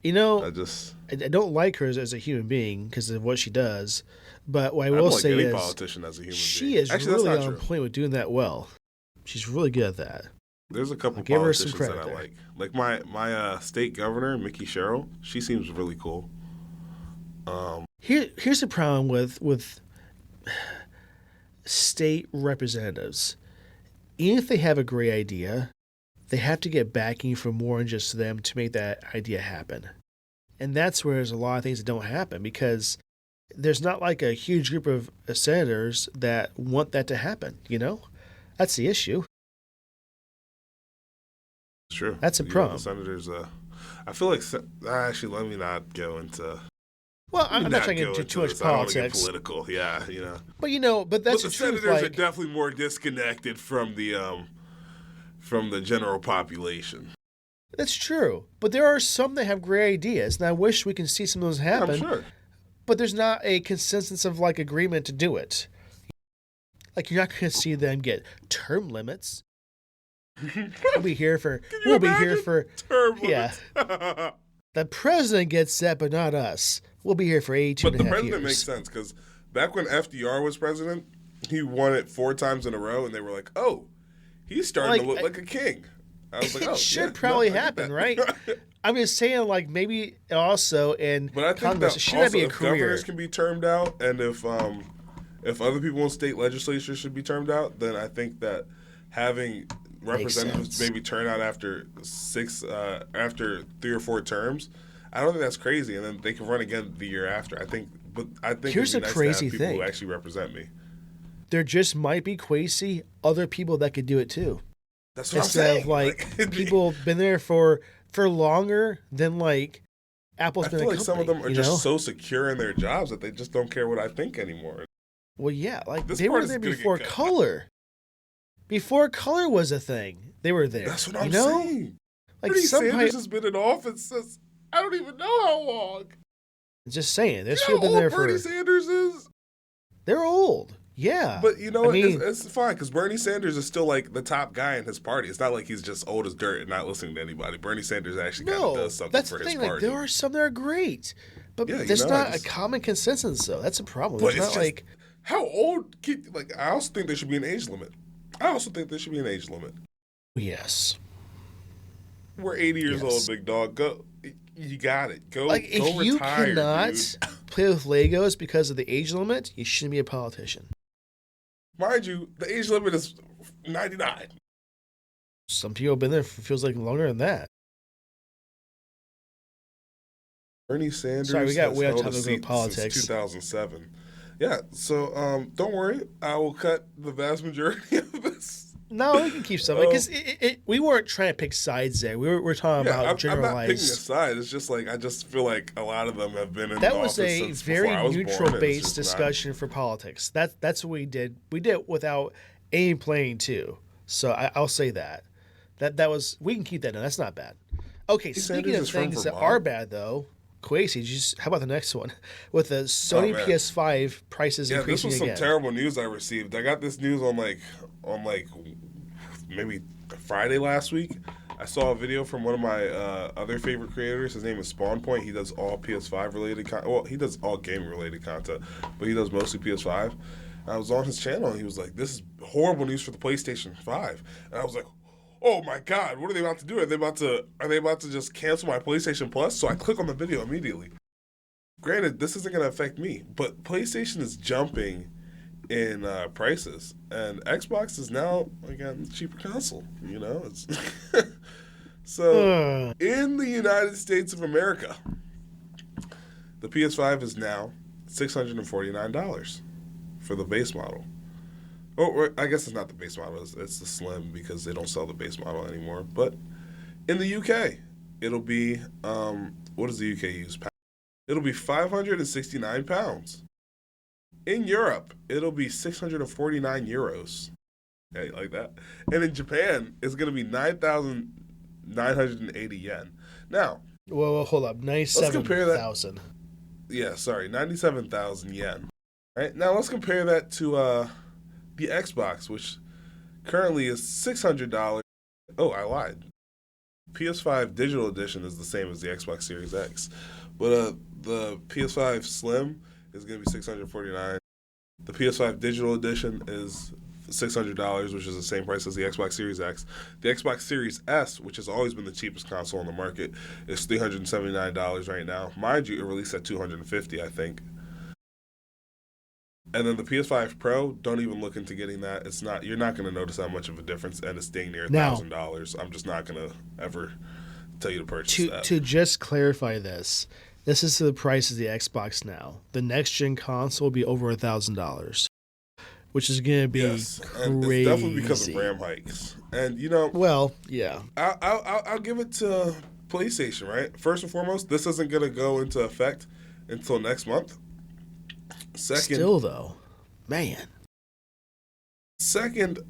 S2: You know,
S1: I
S2: don't like her as a human being because of what she does. But what I
S1: don't
S2: will
S1: like
S2: say
S1: any
S2: is
S1: politician as a human
S2: she
S1: being.
S2: is
S1: Actually,
S2: really
S1: that's not
S2: on
S1: true.
S2: point with doing that well. She's really good at that.
S1: There's a couple
S2: I'll give her some
S1: politicians that I
S2: credit
S1: like. Like my state governor, Mickey Sherrill. She seems really cool.
S2: Here's the problem with state representatives. Even if they have a great idea, they have to get backing from more than just them to make that idea happen. And that's where there's a lot of things that don't happen because there's not like a huge group of senators that want that to happen, you know? That's the issue.
S1: Sure.
S2: That's a problem.
S1: Senators, I feel like, actually, let me not go into.
S2: Well, I'm not trying to get into too much
S1: this. I don't wanna get
S2: politics.
S1: political, yeah, you know.
S2: But that's
S1: the
S2: the truth.
S1: senators are definitely more disconnected from the general population.
S2: That's true. But there are some that have great ideas, and I wish we can see some of those happen.
S1: I'm sure.
S2: But there's not a consensus of like agreement to do it. Like you're not going to see them get term limits. We'll be here for
S1: term
S2: yeah.
S1: limits?
S2: The president gets that, but not us. We'll be here for 82
S1: But
S2: and
S1: the
S2: a half
S1: president
S2: years.
S1: makes sense because back when FDR was president, he won it 4 times in a row, and they were like, "Oh, he's starting to look like a king." I was like,
S2: It
S1: "Oh,
S2: should
S1: yeah,
S2: probably
S1: I get
S2: happen,
S1: that."
S2: right? I'm just saying, like maybe also in
S1: But I think
S2: Congress,
S1: that
S2: it should not
S1: also
S2: be a
S1: if
S2: career.
S1: governors can be termed out, and if other people in state legislatures should be termed out, then I think that having representatives maybe turn out after 3 or 4 terms, I don't think that's crazy, and then they can run again the year after. I think
S2: Here's
S1: it'd be
S2: a
S1: nice
S2: crazy
S1: to have people
S2: thing.
S1: who actually represent me.
S2: There just might be crazy other people that could do it too.
S1: That's what I'm
S2: Instead
S1: saying.
S2: of like people been there for longer than like Apple's
S1: I
S2: been
S1: feel
S2: a
S1: like some of
S2: company,
S1: them are just so secure in their jobs that they just don't care what I think anymore.
S2: Well, yeah, like
S1: This
S2: they
S1: part
S2: were
S1: is
S2: there
S1: gonna get
S2: before
S1: cut.
S2: color. Before color was a thing, they were there.
S1: That's what I'm
S2: you know?
S1: saying.
S2: Like
S1: Bernie
S2: somehow,
S1: Sanders has been in office since I don't even know how long.
S2: just saying, there's
S1: You know
S2: people
S1: how
S2: been
S1: old
S2: there
S1: Bernie
S2: for.
S1: Sanders is?
S2: They're old, yeah.
S1: But you know
S2: I
S1: what?
S2: mean,
S1: It's fine because Bernie Sanders is still like the top guy in his party. It's not like he's just old as dirt and not listening to anybody. Bernie Sanders actually kind of
S2: no,
S1: does something
S2: that's
S1: for
S2: the
S1: his
S2: thing. Like
S1: party.
S2: there are some that are great, but
S1: Yeah,
S2: there's
S1: I
S2: not
S1: just-
S2: a common consensus. Though that's a problem.
S1: But
S2: There's
S1: it's
S2: not
S1: just,
S2: like
S1: how old? I also think there should be an age limit.
S2: yes.
S1: We're 80 years
S2: Yes.
S1: old, big dog. Go, you got it. Go,
S2: Like
S1: go
S2: if you
S1: retire,
S2: cannot
S1: dude.
S2: play with Legos because of the age limit, you shouldn't be a politician.
S1: Mind you, the age limit is 99.
S2: Some people have been there for feels like longer than that.
S1: Bernie Sanders
S2: Sorry, we got
S1: has
S2: way off
S1: held a
S2: topic of
S1: seat
S2: politics.
S1: since 2007. Yeah, so don't worry. I will cut the vast majority of this.
S2: No, we can keep some because we weren't trying to pick sides there. We're talking about
S1: I'm not picking a
S2: generalized.
S1: side. It's just like I just feel like a lot of them have been in
S2: That
S1: office
S2: was a
S1: since
S2: very
S1: before I was born, and it's
S2: neutral-based
S1: just not-
S2: discussion for politics. That's what we did. We did it without any playing too. So I'll say that. That was we can keep that in. That's not bad. Okay, speaking
S1: Sanders
S2: of
S1: is from
S2: things that
S1: Vermont.
S2: are bad though, crazy. Just how about the next one with the Sony
S1: man.
S2: PS5 prices
S1: Yeah, this
S2: increasing
S1: was some
S2: again?
S1: terrible news I received. I got this news on maybe Friday last week. I saw a video from one of my other favorite creators. His name is Spawn Point. He does all PS5 related content. Well, he does all gaming related content, but he does mostly PS5. I was on his channel, and he was like, "This is horrible news for the PlayStation 5." And I was like, "Oh my god, what are they about to do? Are they about to just cancel my PlayStation Plus?" So I click on the video immediately. Granted, this isn't going to affect me, but PlayStation is jumping in prices, and Xbox is now again cheaper console. You know, it's so in the United States of America, the PS5 is now $649 for the base model. Oh, I guess it's not the base model; it's the Slim because they don't sell the base model anymore. But in the UK, it'll be what does the UK use? It'll be £569. In Europe, it'll be 649 euros. Yeah, you like that? And in Japan, it's going to be 9,980 yen. Now,
S2: well, hold up. 97,000.
S1: Yeah, sorry, 97,000 yen. Right? Now, let's compare that to the Xbox, which currently is $600. Oh, I lied. PS5 Digital Edition is the same as the Xbox Series X. But the PS5 Slim is going to be $649. The PS5 Digital Edition is $600, which is the same price as the Xbox Series X. The Xbox Series S, which has always been the cheapest console on the market, is $379 right now. Mind you, it released at $250, I think. And then the PS5 Pro, don't even look into getting that. It's not. You're not going to notice that much of a difference, and it's staying near $1,000. I'm just not going to ever tell you to purchase that.
S2: To just clarify this is the price of the Xbox now. The next gen console will be over $1,000, which is going to be crazy.
S1: And it's definitely because of RAM hikes. And you know,
S2: well, yeah,
S1: I'll give it to PlayStation. Right, first and foremost, this isn't going to go into effect until next month.
S2: Still though, man.
S1: Second,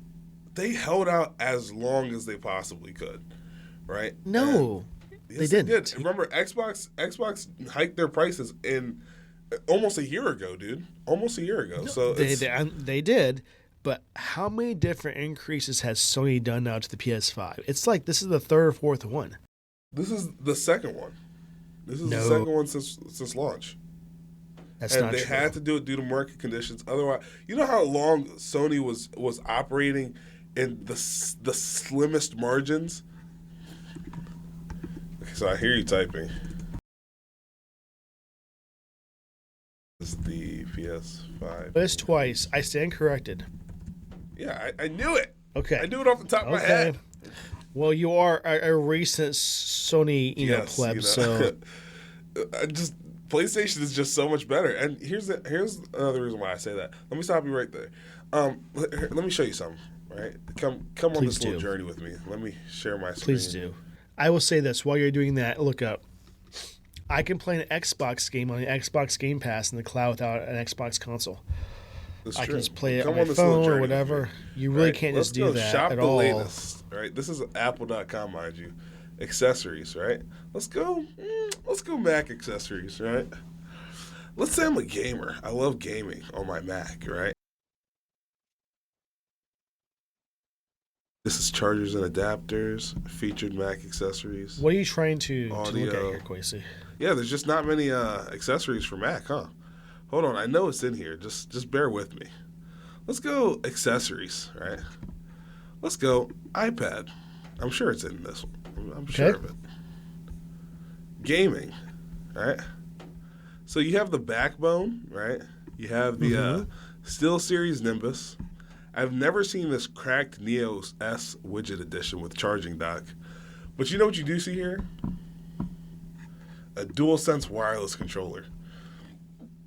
S1: they held out as long as they possibly could, right?
S2: No,
S1: yes,
S2: they didn't.
S1: Remember, Xbox hiked their prices in almost a year ago, dude. Almost a year ago. No, so
S2: they did. But how many different increases has Sony done now to the PS5? It's like this is the third or fourth one.
S1: This is the second one. This is the second one since launch.
S2: That's not true.
S1: And they had to do it due to market conditions. Otherwise, you know how long Sony was operating in the slimmest margins? Okay, so I hear you typing. This is the PS5.
S2: This twice. I stand corrected.
S1: Yeah, I knew it.
S2: Okay.
S1: I knew it off the top of my head.
S2: Well, you are a recent Sony, pleb, so
S1: PlayStation is just so much better. And here's another reason why I say that. Let me stop you right there. Let me show you something. Right? Come on this little journey with me. Let me share my screen.
S2: Please do. I will say this while you're doing that. Look up. I can play an Xbox game on the Xbox Game Pass in the cloud without an Xbox console. I can just play it on my phone or whatever. You really can't just do that at all.
S1: Latest, right? This is Apple.com, mind you. Accessories, right? Let's go Mac accessories, right? Let's say I'm a gamer. I love gaming on my Mac, right? This is chargers and adapters, featured Mac accessories.
S2: What are you trying to look at here, Quasi?
S1: Yeah, there's just not many accessories for Mac, huh? Hold on, I know it's in here. Just bear with me. Let's go accessories, right? Let's go iPad. I'm sure it's in this one. I'm sure of it. Gaming, right? So you have the backbone, right? You have the SteelSeries Nimbus. I've never seen this cracked Neo S widget edition with charging dock. But you know what you do see here? A DualSense wireless controller.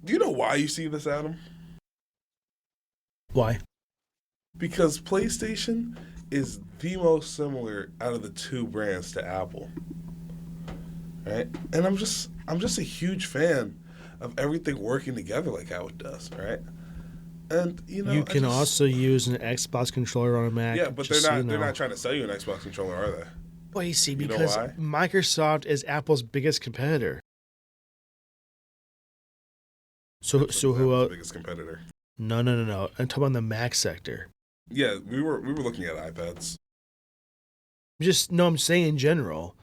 S1: Do you know why you see this, Adam?
S2: Why?
S1: Because PlayStation is the most similar out of the two brands to Apple. Right? And I'm just a huge fan of everything working together like how it does, right? And
S2: you can also use an Xbox controller on a Mac.
S1: Yeah, but they're not trying to sell you an Xbox controller, are they?
S2: Well, you see, because Microsoft is Apple's biggest competitor. So who else?
S1: Biggest competitor?
S2: No. I'm talking about the Mac sector.
S1: Yeah, we were looking at iPads.
S2: I'm saying in general,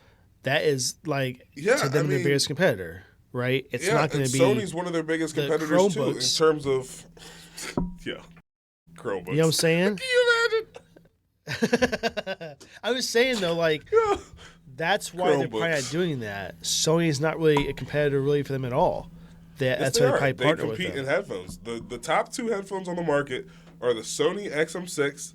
S2: that is to them their biggest competitor. right? It's
S1: Yeah,
S2: not going
S1: and
S2: to be
S1: Sony's one of their biggest
S2: the
S1: competitors too in
S2: Chromebooks.
S1: terms of yeah, Chromebooks.
S2: You know what I'm saying?
S1: Can you imagine?
S2: I was saying though, like
S1: Yeah.
S2: that's why they're probably not
S1: Chromebooks.
S2: doing that. Sony's not really a competitor really for them at all.
S1: Yes,
S2: That's
S1: they
S2: why they
S1: are.
S2: probably
S1: They
S2: partner with
S1: compete in
S2: them.
S1: headphones. The top two headphones on the market are the Sony XM6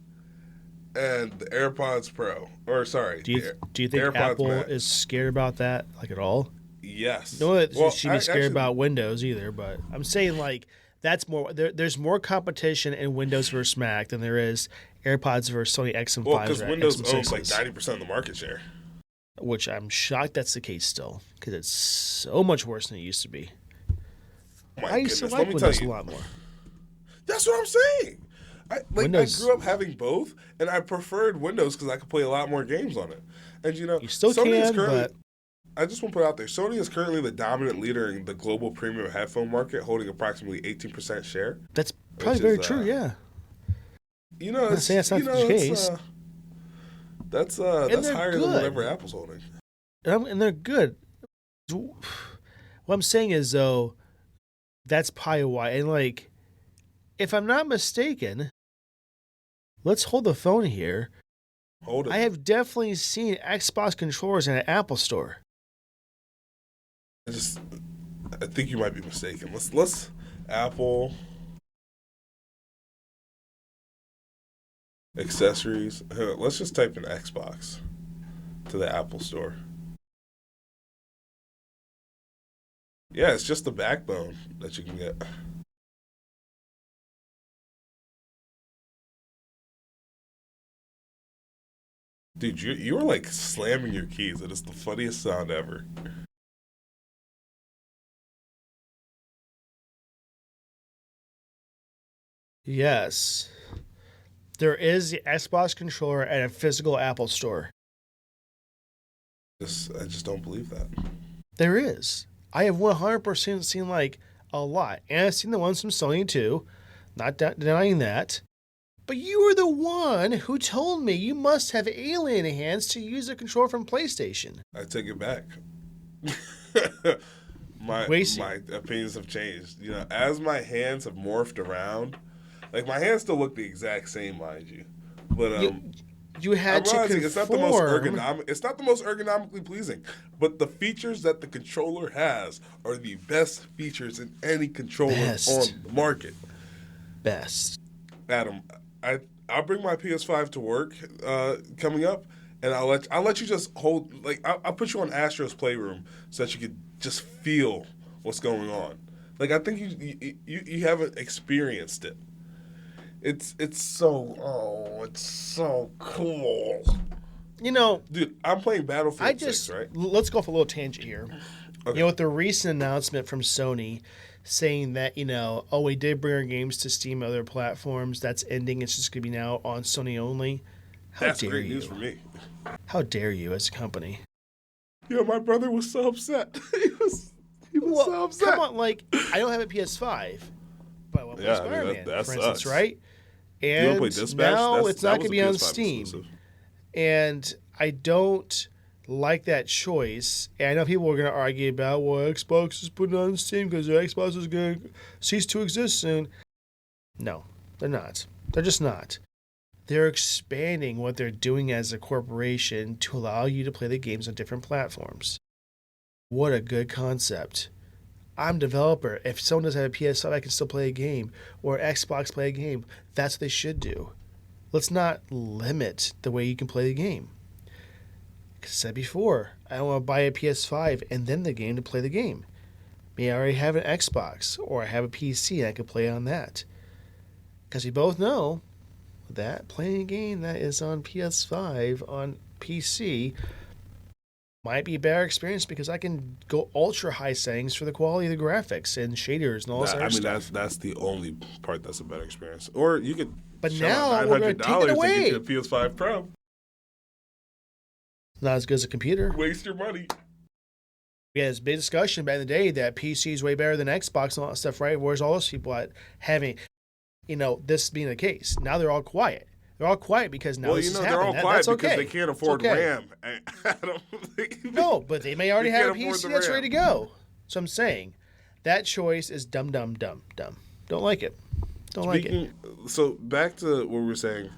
S1: and the AirPods Pro. Or sorry,
S2: Do you think
S1: AirPods
S2: Apple
S1: Max.
S2: is scared about that like at all?
S1: Yes.
S2: No, that
S1: Well,
S2: should be scared about Windows either. But I'm saying like that's more. There's more competition in Windows versus Mac than there is AirPods versus Sony XM5s
S1: well, because
S2: or
S1: Windows
S2: XM6s.
S1: owns like 90% of the market share.
S2: Which I'm shocked that's the case still, because it's so much worse than it used to be.
S1: Oh my
S2: I used to
S1: goodness,
S2: like
S1: let me tell
S2: Windows a
S1: you.
S2: lot more.
S1: That's what I'm saying. I
S2: Windows-
S1: grew up having both, and I preferred Windows because I could play a lot more games on it. And you know,
S2: You still
S1: Sony is
S2: can,
S1: currently,
S2: but
S1: I just want to put it out there. Sony is currently the dominant leader in the global premium headphone market, holding approximately 18% share.
S2: that's probably
S1: Which
S2: very
S1: is,
S2: true. Yeah,
S1: You know,
S2: not
S1: it's,
S2: saying that's not
S1: you know,
S2: the
S1: it's,
S2: case.
S1: That's
S2: they're
S1: higher than
S2: good.
S1: whatever Apple's holding.
S2: and they're good. What I'm saying is though, that's probably why. And like, if I'm not mistaken, let's hold the phone here.
S1: Hold it.
S2: I have definitely seen Xbox controllers in an Apple store.
S1: I think you might be mistaken. Let's Apple accessories. Let's just type in Xbox to the Apple store. Yeah, it's just the backbone that you can get. Dude, you were like slamming your keys. It is the funniest sound ever.
S2: Yes, there is the Xbox controller at a physical Apple store.
S1: I just don't believe that.
S2: There is. I have 100% seen like a lot, and I've seen the ones from Sony too. Not denying that. But you were the one who told me you must have alien hands to use a controller from PlayStation.
S1: I take it back. my
S2: Wasty.
S1: my opinions have changed. You know, as my hands have morphed around, like my hands still look the exact same, mind you. But
S2: You had
S1: I'm
S2: to
S1: realizing
S2: conform.
S1: it's not the most ergonomically pleasing, but the features that the controller has are the best features in any controller on the market.
S2: Best.
S1: Adam, I'll bring my PS5 to work coming up, and I'll let you just hold, like I'll put you on Astro's Playroom so that you could just feel what's going on. Like I think you haven't experienced it. It's so cool.
S2: You know,
S1: Dude, I'm playing Battlefield 6, right?
S2: let's go off a little tangent here.
S1: Okay.
S2: You know, with the recent announcement from Sony saying that, we did bring our games to Steam and other platforms, that's ending. It's just going to be now on Sony only. How
S1: That's
S2: dare
S1: great
S2: you?
S1: news for me.
S2: How dare you as a company?
S1: Yeah, my brother was so upset. he was so upset.
S2: Come on, like, I don't have a PS5, but I want to play
S1: Yeah, I mean,
S2: Spider-Man,
S1: that
S2: for instance,
S1: sucks.
S2: right?
S1: You
S2: And
S1: wanna play Dispatch?
S2: now it's not
S1: That
S2: going to
S1: was
S2: be
S1: a
S2: on
S1: PS5
S2: Steam.
S1: exclusive.
S2: And I don't like that choice. And I know people are going to argue about, well, Xbox is putting it on Steam because their Xbox is going to cease to exist soon. No, they're not. They're just not. They're expanding what they're doing as a corporation to allow you to play the games on different platforms. What a good concept. I'm a developer. If someone doesn't have a PS5, I can still play a game. Or Xbox play a game. That's what they should do. Let's not limit the way you can play the game. Because I said before, I don't want to buy a PS5 and then the game to play the game. Maybe I already have an Xbox or I have a PC and I can play on that. Because we both know that playing a game that is on PS5 on PC might be a better experience because I can go ultra high settings for the quality of the graphics and shaders and all this other stuff.
S1: that's the only part that's a better experience. Or you could
S2: But
S1: shell
S2: now
S1: out
S2: we're gonna take it
S1: $900
S2: away.
S1: to get you a PS5 Pro.
S2: Not as good as a computer.
S1: Waste your money.
S2: We had this big discussion back in the day that PC is way better than Xbox and all that stuff, right? Whereas all those people having, this being the case. Now they're all quiet. They're all quiet because now this is
S1: they're
S2: happening.
S1: all quiet
S2: That's okay.
S1: because they can't afford
S2: okay.
S1: RAM. I don't think
S2: No, but they may already
S1: They
S2: have a
S1: can't afford
S2: PC
S1: the
S2: that's
S1: RAM.
S2: ready to go. So I'm saying that choice is dumb, dumb, dumb, dumb. Don't like it. Don't like it.
S1: So back to what we were saying,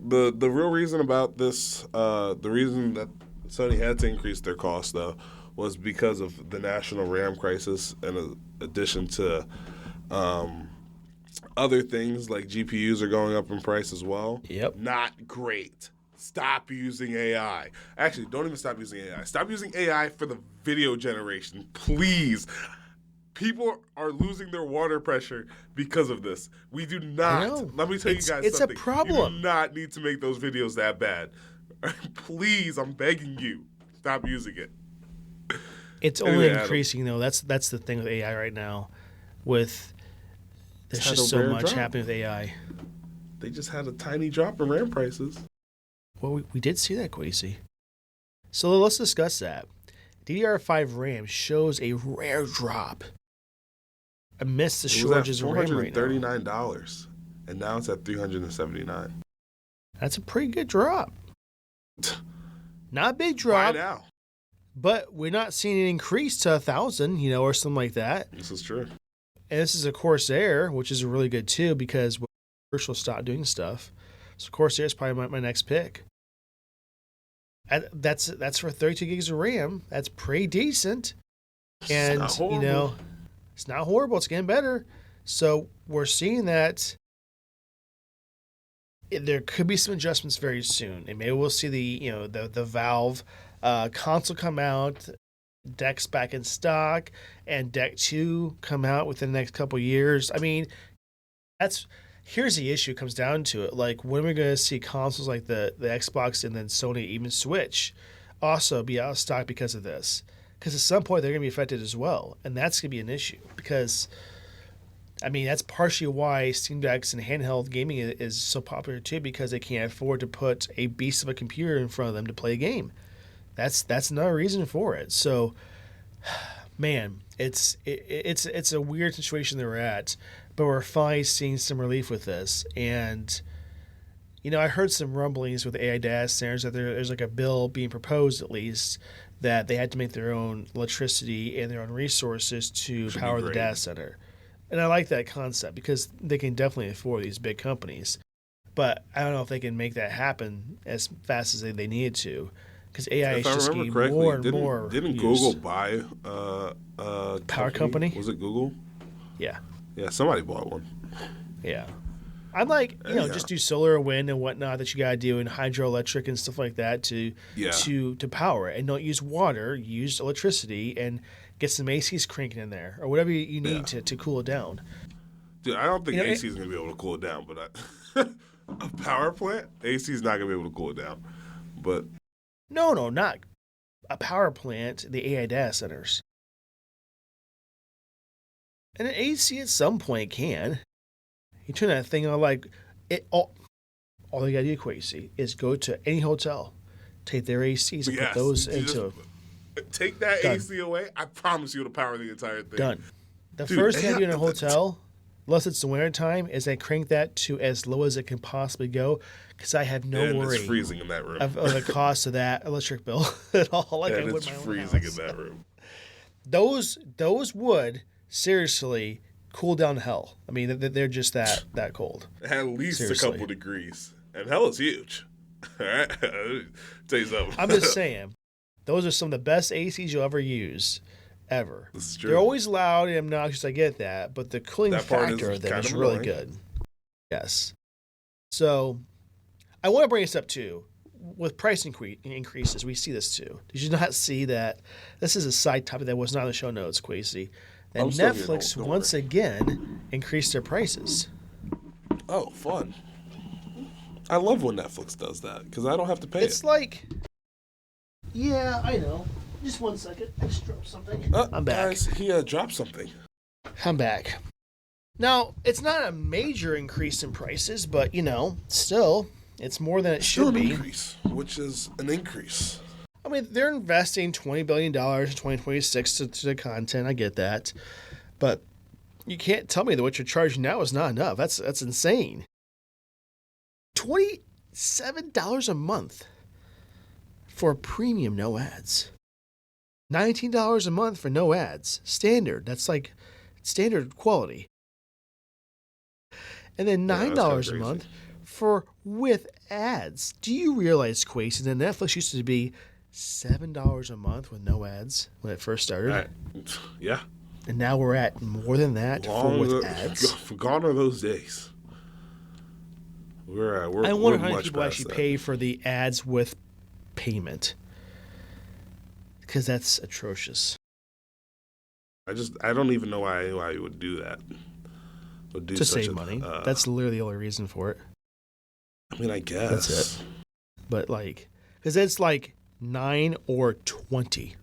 S1: the real reason about this, the reason that Sony had to increase their cost though, was because of the national RAM crisis, in addition to other things like GPUs are going up in price as well.
S2: Yep.
S1: Not great. Stop using AI. Actually, don't even stop using AI. Stop using AI for the video generation, please. People are losing their water pressure because of this. We do not. Let me tell you guys something.
S2: It's a problem.
S1: You do not need to make those videos that bad. Please, I'm begging you. Stop using it.
S2: It's only increasing, though. That's the thing with AI right now. There's just so much happening with AI.
S1: They just had a tiny drop in RAM prices.
S2: Well, we did see that, Quasi. So let's discuss that. DDR5 RAM shows a rare drop amidst the shortages of RAM right now.
S1: $439, and now it's at $379.
S2: That's a pretty good drop. Not a big drop.
S1: Why now?
S2: But we're not seeing an increase to 1,000, or something like that.
S1: This is true.
S2: And this is a Corsair, which is really good too, because Virtual stopped doing stuff. So Corsair is probably my next pick. That's for 32 gigs of RAM. That's pretty decent. And,
S1: it's not
S2: it's not horrible. It's getting better. So we're seeing that there could be some adjustments very soon. And maybe we'll see the Valve console come out, Deck's back in stock, and Deck 2 come out within the next couple of years. I mean, here's the issue. It comes down to it. Like, when are we going to see consoles like the Xbox and then Sony, even Switch, also be out of stock because of this? Because at some point they're going to be affected as well, and that's going to be an issue. Because, I mean, that's partially why Steam Decks and handheld gaming is so popular too, because they can't afford to put a beast of a computer in front of them to play a game. That's another reason for it. So, man, it's a weird situation that we're at, but we're finally seeing some relief with this. And, I heard some rumblings with AI data centers that there's like a bill being proposed, at least, that they had to make their own electricity and their own resources to power the data center. And I like that concept because they can definitely afford these big companies. But I don't know if they can make that happen as fast as they needed to. Because AI is just getting more and more.
S1: Didn't Google buy a
S2: power company?
S1: Was it Google?
S2: Yeah.
S1: Yeah, somebody bought one.
S2: Yeah. I'd like, just do solar and wind and whatnot that you got to do, and hydroelectric and stuff like that to power it. And don't use water, use electricity, and get some ACs cranking in there or whatever you need to cool it down.
S1: Dude, I don't think AC is going to be able to cool it down, but a power plant, AC is not going to be able to cool it down. But
S2: No, not a power plant, the AI data centers. And an AC at some point can. You turn that thing on like it. All you gotta do, Quasi, is go to any hotel, take their ACs and put those into.
S1: Take that AC away. I promise you, it'll power the entire thing.
S2: Done. The first thing I do in a hotel, unless it's the winter time, is I crank that to as low as it can possibly go, because I have no worry.
S1: It's freezing in that room
S2: of the cost of that electric bill at all. Like I would my own
S1: freezing
S2: house.
S1: In that room.
S2: Those would seriously cool down hell. I mean, they're just that cold.
S1: At least a couple degrees. And hell is huge. All right? Tell you something.
S2: I'm just saying, those are some of the best ACs you'll ever use, ever.
S1: This is true.
S2: They're always loud and obnoxious, I get that, but the cooling factor of them is really good. Yes. So, I want to bring this up too. With price increases, we see this too. Did you not see that? This is a side topic that was not in the show notes, Quasi. That Netflix once again increased their prices.
S1: Oh, fun. I love when Netflix does that because I don't have to pay
S2: It's like, yeah, I know. Just 1 second. I just dropped something. I'm back.
S1: Guys, he dropped something.
S2: I'm back. Now, it's not a major increase in prices, but, still, it's more than it should be.
S1: Increase, which is an increase.
S2: I mean, they're investing $20 billion in 2026 to the content. I get that. But you can't tell me that what you're charging now is not enough. That's insane. $27 a month for premium, no ads. $19 a month for no ads. Standard. That's like standard quality. And then
S1: Yeah, that's kind of
S2: $9 a
S1: crazy.
S2: month for with ads. Do you realize, Quasi, that Netflix used to be $7 a month with no ads when it first started?
S1: Yeah.
S2: And now we're at more than that with ads.
S1: Gone are those days. We're
S2: I wonder how many
S1: much
S2: people
S1: past
S2: actually
S1: that.
S2: pay for the ads with payment. Because that's atrocious.
S1: I don't even know why you would do that. Would do
S2: To
S1: such
S2: save money. That's literally the only reason for it.
S1: I mean, I guess.
S2: That's it. But like, because it's like 9 or 20.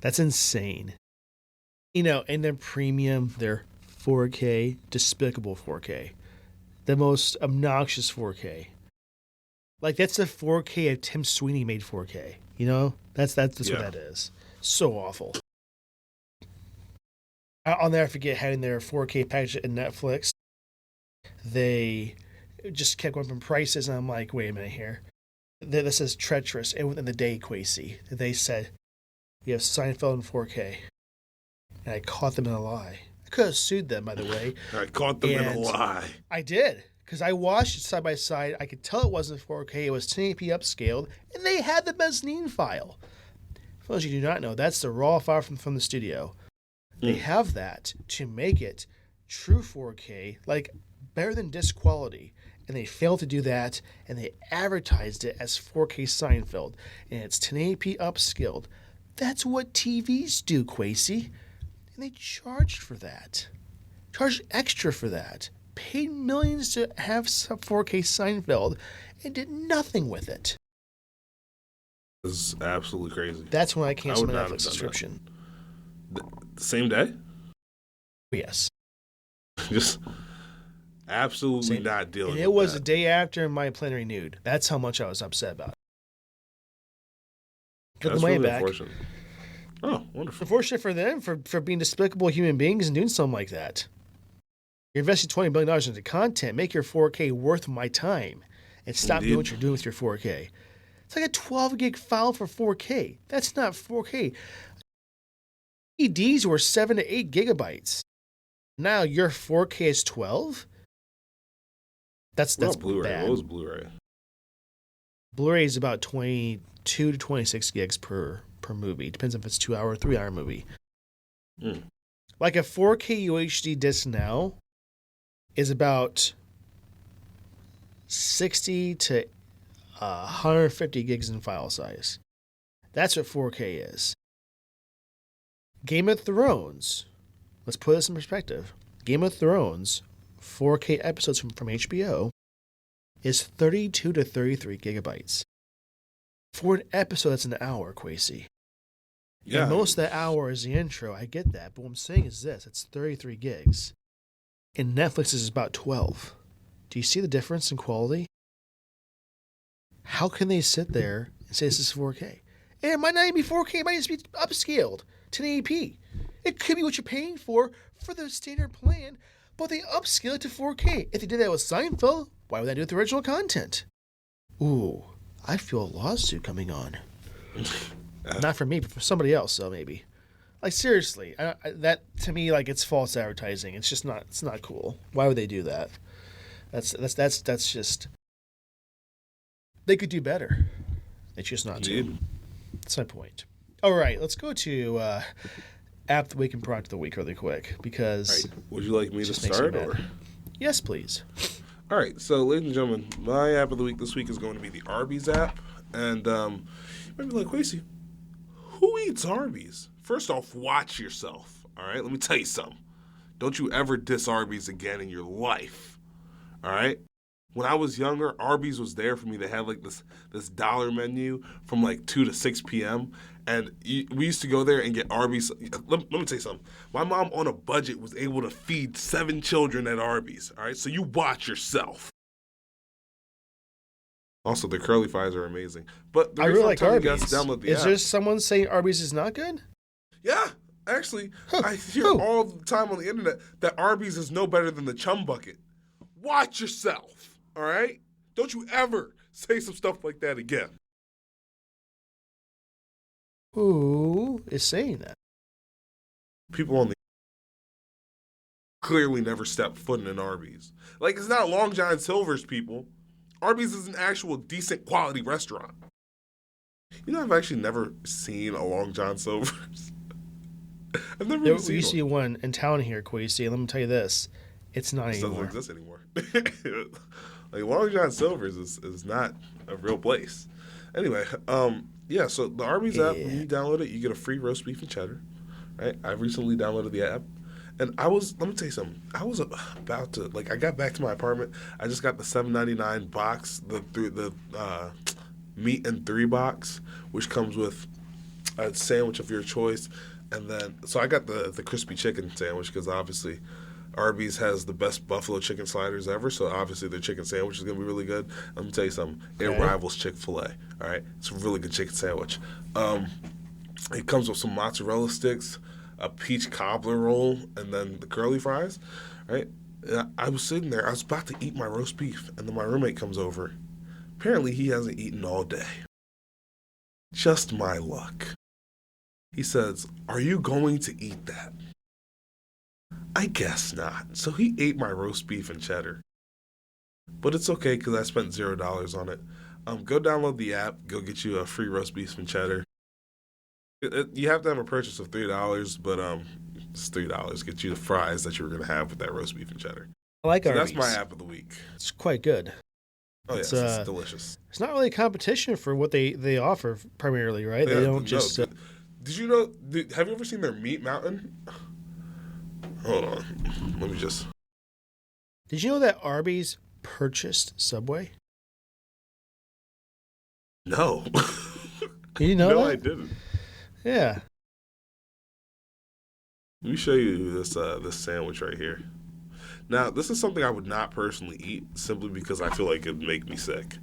S2: That's insane. You know, and then premium, they're 4K, despicable 4K. The most obnoxious 4K. Like, that's the 4K of Tim Sweeney made 4K. You know? That's what that is. So awful. I'll never forget having their 4K package in Netflix. They just kept going from prices, and I'm like, wait a minute here. This is treacherous. And within the day, Quasi, they said, we have Seinfeld in 4K. And I caught them in a lie. I could have sued them, by the way.
S1: I caught them in a lie.
S2: I did. Because I watched it side by side. I could tell it wasn't 4K. It was 1080p upscaled. And they had the mezzanine file. For those of you who do not know, that's the raw file from the studio. They have that to make it true 4K, like better than disc quality. And they failed to do that, and they advertised it as 4K Seinfeld. And it's 1080p upscaled. That's what TVs do, Quasi. And they charged for that. Charged extra for that. Paid millions to have sub 4K Seinfeld and did nothing with it.
S1: This is absolutely crazy.
S2: That's when I canceled my
S1: not have
S2: Netflix
S1: done
S2: subscription.
S1: The same day?
S2: Yes.
S1: Just absolutely not dealing
S2: And
S1: with
S2: it was
S1: that.
S2: the day after my plan renewed. That's how much I was upset about it. Get
S1: That's
S2: the money
S1: really
S2: back.
S1: unfortunate. Oh, wonderful.
S2: Unfortunate for them for being despicable human beings and doing something like that. You're investing $20 billion into content. Make your 4K worth my time. And stop doing what you're doing with your 4K. It's like a 12 gig file for 4K. That's not 4K. DVDs were 7 to 8 gigabytes. Now your 4K is 12? That's
S1: Blu-ray.
S2: bad.
S1: What was Blu-ray?
S2: Blu-ray is about 22 to 26 gigs per movie. Depends if it's 2 hour or 3 hour movie. Like a 4K UHD disc now is about 60 to 150 gigs in file size. That's what 4K is. Game of Thrones. Let's put this in perspective. Game of Thrones, 4K episodes from HBO, is 32 to 33 gigabytes. For an episode that's an hour, Quasi.
S1: Yeah.
S2: And most of that hour is the intro. I get that. But what I'm saying is this. It's 33 gigs. And Netflix is about 12. Do you see the difference in quality? How can they sit there and say this is 4K? And it might not even be 4K. It might just be upscaled to 1080p. It could be what you're paying for the standard plan, but they upscale it to 4K. If they did that with Seinfeld, why would they do it with the original content? Ooh, I feel a lawsuit coming on. Not for me, but for somebody else, though, maybe. Like, seriously, that, to me, like, it's false advertising. It's just not, it's not cool. Why would they do that? That's just, they could do better. It's just not to. That's my point. All right, let's go to App of the Week and Product of the Week really quick, because...
S1: Right. Would you like me to start? Or?
S2: Yes, please.
S1: All right, so ladies and gentlemen, my App of the Week this week is going to be the Arby's app. And you might be like, Quasi, who eats Arby's? First off, watch yourself, all right? Let me tell you something. Don't you ever diss Arby's again in your life, all right? When I was younger, Arby's was there for me. They had like this dollar menu from like 2 to 6 p.m. And we used to go there and get Arby's. Let me tell you something. My mom on a budget was able to feed 7 children at Arby's, all right? So you watch yourself. Also, the curly fries are amazing. But
S2: I really like Arby's.
S1: Is
S2: there someone saying Arby's is not good?
S1: Yeah, actually, I hear all the time on the internet that Arby's is no better than the Chum Bucket. Watch yourself, all right? Don't you ever say some stuff like that again.
S2: Who is saying that?
S1: People on the clearly never stepped foot in an Arby's. Like, it's not Long John Silver's, people. Arby's is an actual decent quality restaurant. You know, I've actually never seen a Long John Silver's. I've never
S2: There
S1: even seen
S2: used to be
S1: one.
S2: one in town here, Quasi. Let me tell you this. It's not
S1: It doesn't
S2: anymore.
S1: exist anymore. Like, Long John Silver's is not a real place. Anyway, yeah, so the Arby's app, when you download it, you get a free roast beef and cheddar. Right? I recently downloaded the app. And let me tell you something. I was about to, I got back to my apartment. I just got the $7.99 box, the meat and 3 box, which comes with a sandwich of your choice. And then, so I got the crispy chicken sandwich because obviously Arby's has the best buffalo chicken sliders ever. So obviously their chicken sandwich is going to be really good. Let me tell you something. It rivals Chick-fil-A. All right? It's a really good chicken sandwich. It comes with some mozzarella sticks, a peach cobbler roll, and then the curly fries, right? And I was sitting there. I was about to eat my roast beef, and then my roommate comes over. Apparently, he hasn't eaten all day. Just my luck. He says, "Are you going to eat that?" I guess not. So he ate my roast beef and cheddar. But it's okay because I spent $0 on it. Go download the app. Go get you a free roast beef and cheddar. You have to have a purchase of $3, but it's $3. Get you the fries that you were going to have with that roast beef and cheddar.
S2: I like
S1: So
S2: Arby's.
S1: that's my app of the week.
S2: It's quite good.
S1: Oh,
S2: It's,
S1: yes, it's delicious.
S2: It's not really a competition for what they offer primarily, right? They don't just...
S1: Did you know, have you ever seen their meat mountain? Hold on. Let me just...
S2: Did you know that Arby's purchased Subway?
S1: No.
S2: Did you know
S1: No,
S2: that?
S1: I didn't.
S2: Yeah.
S1: Let me show you this sandwich right here. Now, this is something I would not personally eat simply because I feel like it'd make me sick.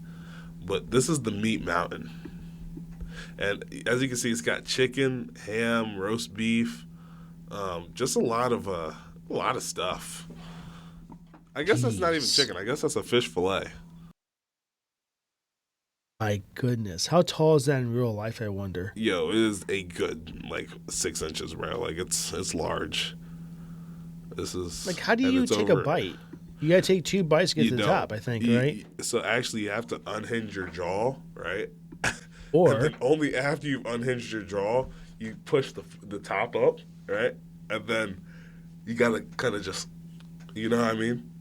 S1: But this is the meat mountain. And as you can see, it's got chicken, ham, roast beef, just a lot of stuff. I guess that's not even chicken. I guess that's a fish fillet.
S2: My goodness. How tall is that in real life, I wonder?
S1: Yo, it is a good 6 inches, bro. It's large. This is
S2: how do you take a bite? You gotta take 2 bites to get to the top, I think, right?
S1: So actually, you have to unhinge your jaw, right?
S2: Or
S1: and then only after you've unhinged your jaw, you push the top up, right? And then you gotta kind of just, you know what I mean?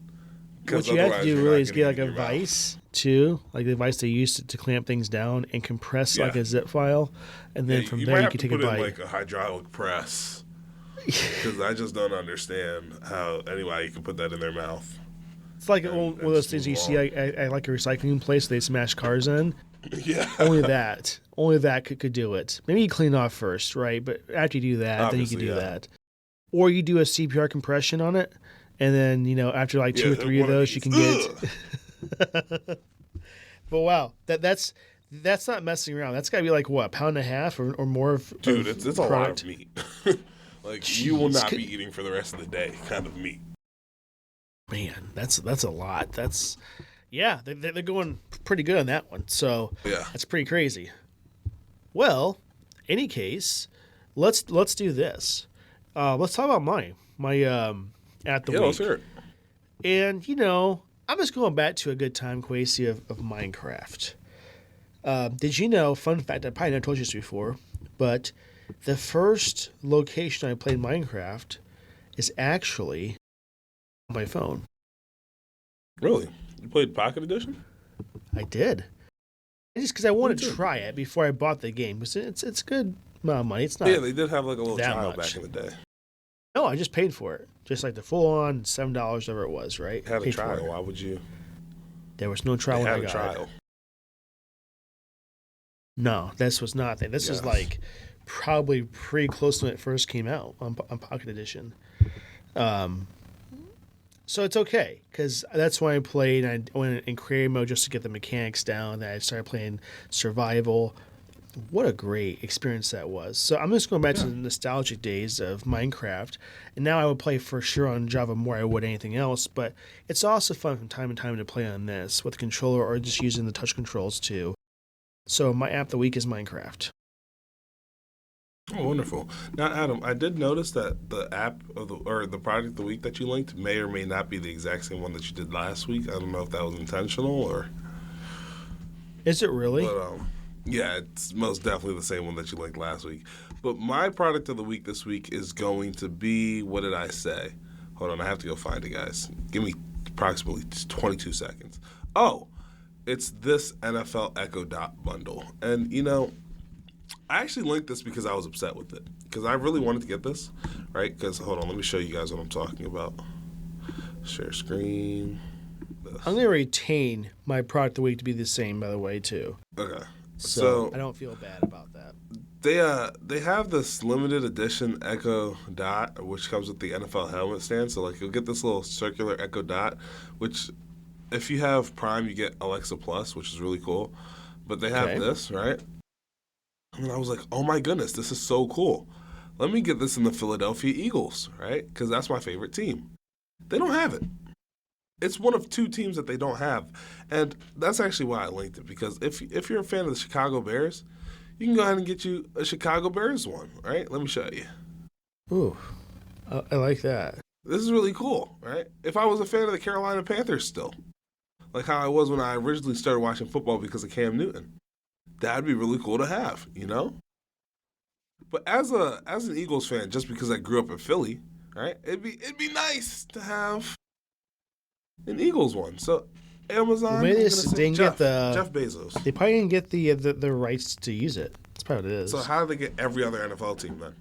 S2: What you have to do really is get a vise too, like the vise they use to clamp things down and compress like a zip file, and then from there you can take a bite.
S1: Like a hydraulic press, because I just don't understand how anybody can put that in their mouth.
S2: It's like one of those things you see at like a recycling place they smash cars in.
S1: Yeah.
S2: Only that could do it. Maybe you clean off first, right? But after you do that,
S1: Obviously,
S2: then you can do that. Or you do a CPR compression on it, and then, after 2 or 3 of those, you can get... But wow, that's not messing around. That's got to be like, what, £1.50 or more of
S1: Dude, it's a lot of meat.
S2: Jeez,
S1: you will not be eating for the rest of the day kind of meat.
S2: Man, that's a lot. Yeah, they're going pretty good on that one. So
S1: yeah,
S2: that's pretty crazy. Well, any case, let's do this. Let's talk about my at the week.
S1: Let's hear it.
S2: And I'm just going back to a good time, Quasi, of Minecraft. Did you know? Fun fact: I probably never told you this before, but the first location I played Minecraft is actually on my phone.
S1: Really? You played Pocket Edition?
S2: I did. Just because I wanted to try it before I bought the game. It's a good amount of money. It's not.
S1: Yeah, they did have a little trial
S2: much
S1: back in the day.
S2: No, I just paid for it. Just like the full-on $7, whatever it was, right?
S1: Had a
S2: Paid
S1: trial. Why would you?
S2: There was no trial when I got it.
S1: Trial.
S2: No, this was not that. This is probably pretty close to when it first came out on Pocket Edition. So it's okay, because that's why I played. I went in creative mode just to get the mechanics down. Then I started playing survival. What a great experience that was. So I'm just going back to the nostalgic days of Minecraft. And now I would play for sure on Java more than I would anything else. But it's also fun from time to time to play on this with the controller or just using the touch controls too. So my app of the week is Minecraft.
S1: Oh, wonderful. Now, Adam, I did notice that the app or the product of the week that you linked may or may not be the exact same one that you did last week. I don't know if that was intentional or,
S2: Is it really?
S1: but yeah, it's most definitely the same one that you linked last week. But my product of the week this week is going to be, what did I say? Hold on, I have to go find it, guys. Give me approximately 22 seconds. Oh, it's this NFL Echo Dot bundle, and I actually linked this because I was upset with it. Because I really wanted to get this, right? Because, hold on, let me show you guys what I'm talking about. Share screen. This.
S2: I'm going to retain my product of the week to be the same, by the way, too.
S1: Okay.
S2: So I don't feel bad about that.
S1: They have this limited edition Echo Dot, which comes with the NFL helmet stand. So, like, you'll get this little circular Echo Dot, which, if you have Prime, you get Alexa Plus, which is really cool. But they have this, right? And I was like, oh my goodness, this is so cool. Let me get this in the Philadelphia Eagles, right? Because that's my favorite team. They don't have it. It's one of two teams that they don't have. And that's actually why I linked it. Because if you're a fan of the Chicago Bears, you can go ahead and get you a Chicago Bears one, right? Let me show you.
S2: Ooh, I like that.
S1: This is really cool, right? If I was a fan of the Carolina Panthers still, like how I was when I originally started watching football because of Cam Newton. That'd be really cool to have, But as an Eagles fan, just because I grew up in Philly, right? It'd be nice to have an Eagles one. So Amazon,
S2: Well, maybe they didn't
S1: Jeff,
S2: get the
S1: Jeff Bezos.
S2: They probably didn't get the rights to use it. That's probably what it is.
S1: So how do they get every other NFL team then?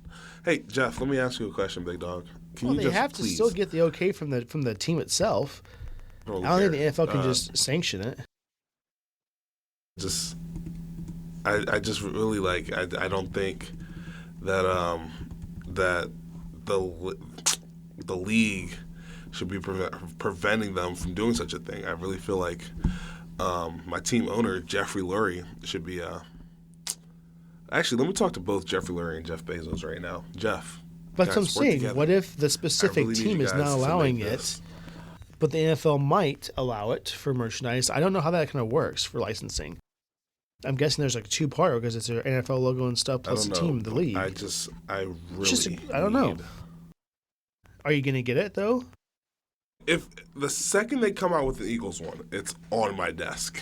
S1: Hey Jeff, let me ask you a question, big dog. Can you
S2: they
S1: just
S2: have
S1: please?
S2: to still get the okay from the team itself. I don't think the NFL can just sanction it.
S1: I just really like. I don't think that that the league should be preventing them from doing such a thing. I really feel like my team owner Jeffrey Lurie should be. Actually, let me talk to both Jeffrey Lurie and Jeff Bezos right now. Jeff,
S2: But
S1: guys,
S2: I'm
S1: work
S2: saying,
S1: together.
S2: what if the specific
S1: really need
S2: team
S1: you
S2: is
S1: guys
S2: not
S1: to
S2: allowing
S1: make
S2: it,
S1: this.
S2: but the NFL might allow it for merchandise? I don't know how that kind of works for licensing. I'm guessing there's like a two-part because it's an NFL logo and stuff plus the team, the league.
S1: I really
S2: I don't know. Are you gonna get it though?
S1: If the second they come out with the Eagles one, it's on my desk.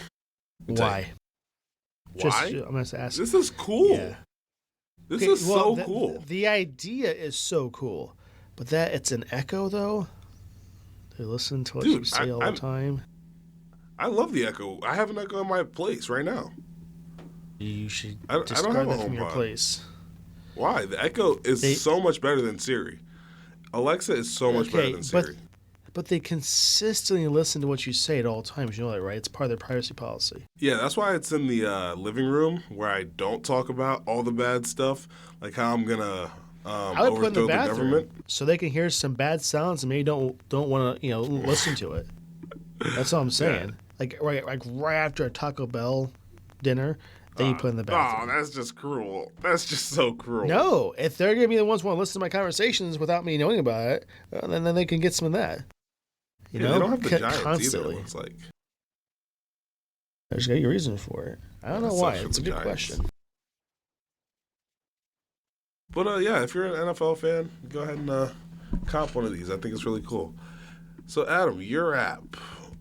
S2: Why?
S1: Why?
S2: I'm gonna ask.
S1: This is cool.
S2: Yeah.
S1: This is so cool.
S2: The idea is so cool, but that it's an echo though. They listen to what you say all the time.
S1: I love the Echo. I have an Echo in my place right now.
S2: You should
S1: I don't
S2: discard
S1: have a
S2: that from your
S1: HomePod.
S2: place.
S1: Why? The Echo is so much better than Siri. Alexa is so much better than Siri.
S2: But they consistently listen to what you say at all times. You know that, right? It's part of their privacy policy.
S1: Yeah, that's why it's in the living room where I don't talk about all the bad stuff, like how I'm gonna
S2: I would put in the
S1: overthrow the
S2: bathroom
S1: government.
S2: so they can hear some bad sounds and maybe don't want to listen to it. That's all I'm saying.
S1: Yeah.
S2: Like right after a Taco Bell dinner, then you put in the bathroom.
S1: Oh, that's just cruel. That's just so cruel.
S2: No, if they're gonna be the ones who want to listen to my conversations without me knowing about it, then they can get some of that.
S1: They don't have the Giants
S2: constantly.
S1: either. It looks like.
S2: There's got your reason for it. I don't know why. It's a good
S1: Giants.
S2: question.
S1: But yeah, if you're an NFL fan, go ahead and cop one of these. I think it's really cool. So Adam, your app,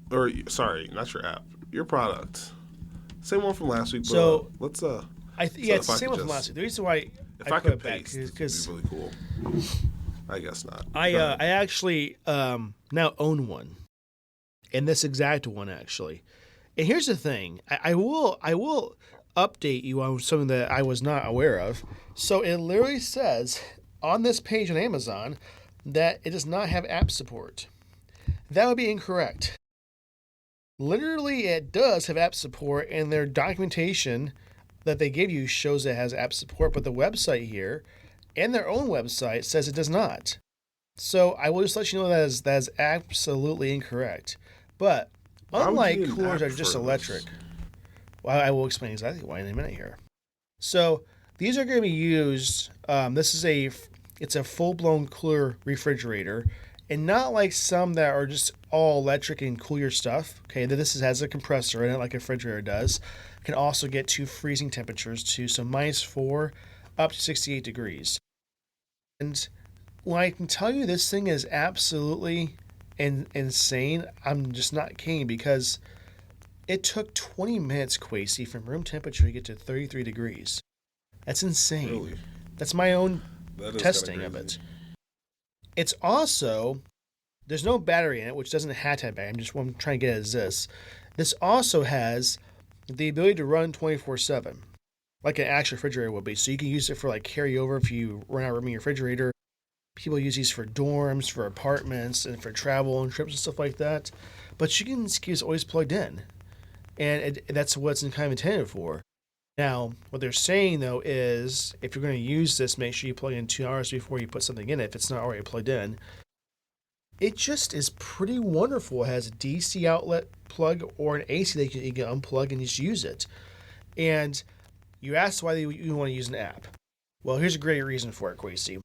S1: or sorry, not your app, your product, same one from last week. But,
S2: So
S1: let's
S2: it's the same one from last week. The reason why
S1: if
S2: I
S1: I
S2: put
S1: could
S2: it back
S1: paste,
S2: is because
S1: it'd be really cool. I guess not.
S2: I actually now own one, and this exact one actually. And here's the thing: I will update you on something that I was not aware of. So it literally says on this page on Amazon that it does not have app support. That would be incorrect. Literally, it does have app support, and their documentation that they give you shows it has app support, but the website here and their own website says it does not. So I will just let you know that is absolutely incorrect. But unlike coolers that are just electric, well, I will explain exactly why in a minute here. So these are going to be used. It's a full-blown cooler refrigerator, and not like some that are just all electric and cool your stuff. Okay, this has a compressor in it like a refrigerator does. Can also get to freezing temperatures too, so -4 up to 68 degrees. And when I can tell you this thing is absolutely insane, I'm just not kidding, because it took 20 minutes, Quasi, from room temperature to get to 33 degrees. That's insane.
S1: Really?
S2: That's my own testing
S1: kind
S2: of
S1: of
S2: it. It's also, there's no battery in it, which doesn't have to have battery. What I'm trying to get is this. This also has the ability to run 24/7, like an actual refrigerator would be. So you can use it for like carryover if you run out of room in your refrigerator. People use these for dorms, for apartments, and for travel and trips and stuff like that. But you can keep it always plugged in. And that's what it's kind of intended for. Now, what they're saying, though, is if you're going to use this, make sure you plug in 2 hours before you put something in it if it's not already plugged in. It just is pretty wonderful. It has a DC outlet plug or an AC that you can unplug and just use it. And you asked why you want to use an app. Well, here's a great reason for it, Quasi.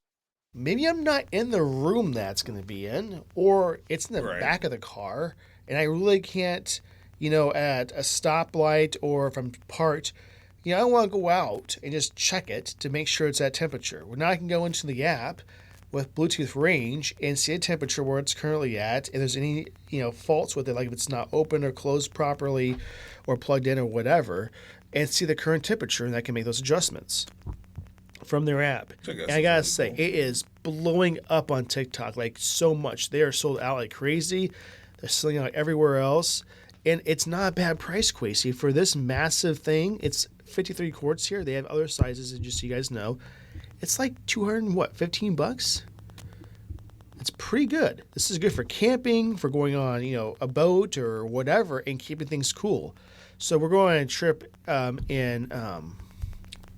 S2: Maybe I'm not in the room that's going to be in, or it's in the back of the car, and I really can't, at a stoplight or if I'm parked, I want to go out and just check it to make sure it's at temperature. Well, now I can go into the app with Bluetooth range and see a temperature where it's currently at. If there's any, faults with it, like if it's not open or closed properly or plugged in or whatever, and see the current temperature, and I can make those adjustments from their app. And I gotta say, it is blowing up on TikTok like so much. They are sold out like crazy. They're selling out everywhere else. And it's not a bad price, Quasi. For this massive thing, it's 53 quarts here. They have other sizes, and just so you guys know, it's like $15? It's pretty good. This is good for camping, for going on, a boat or whatever, and keeping things cool. So we're going on a trip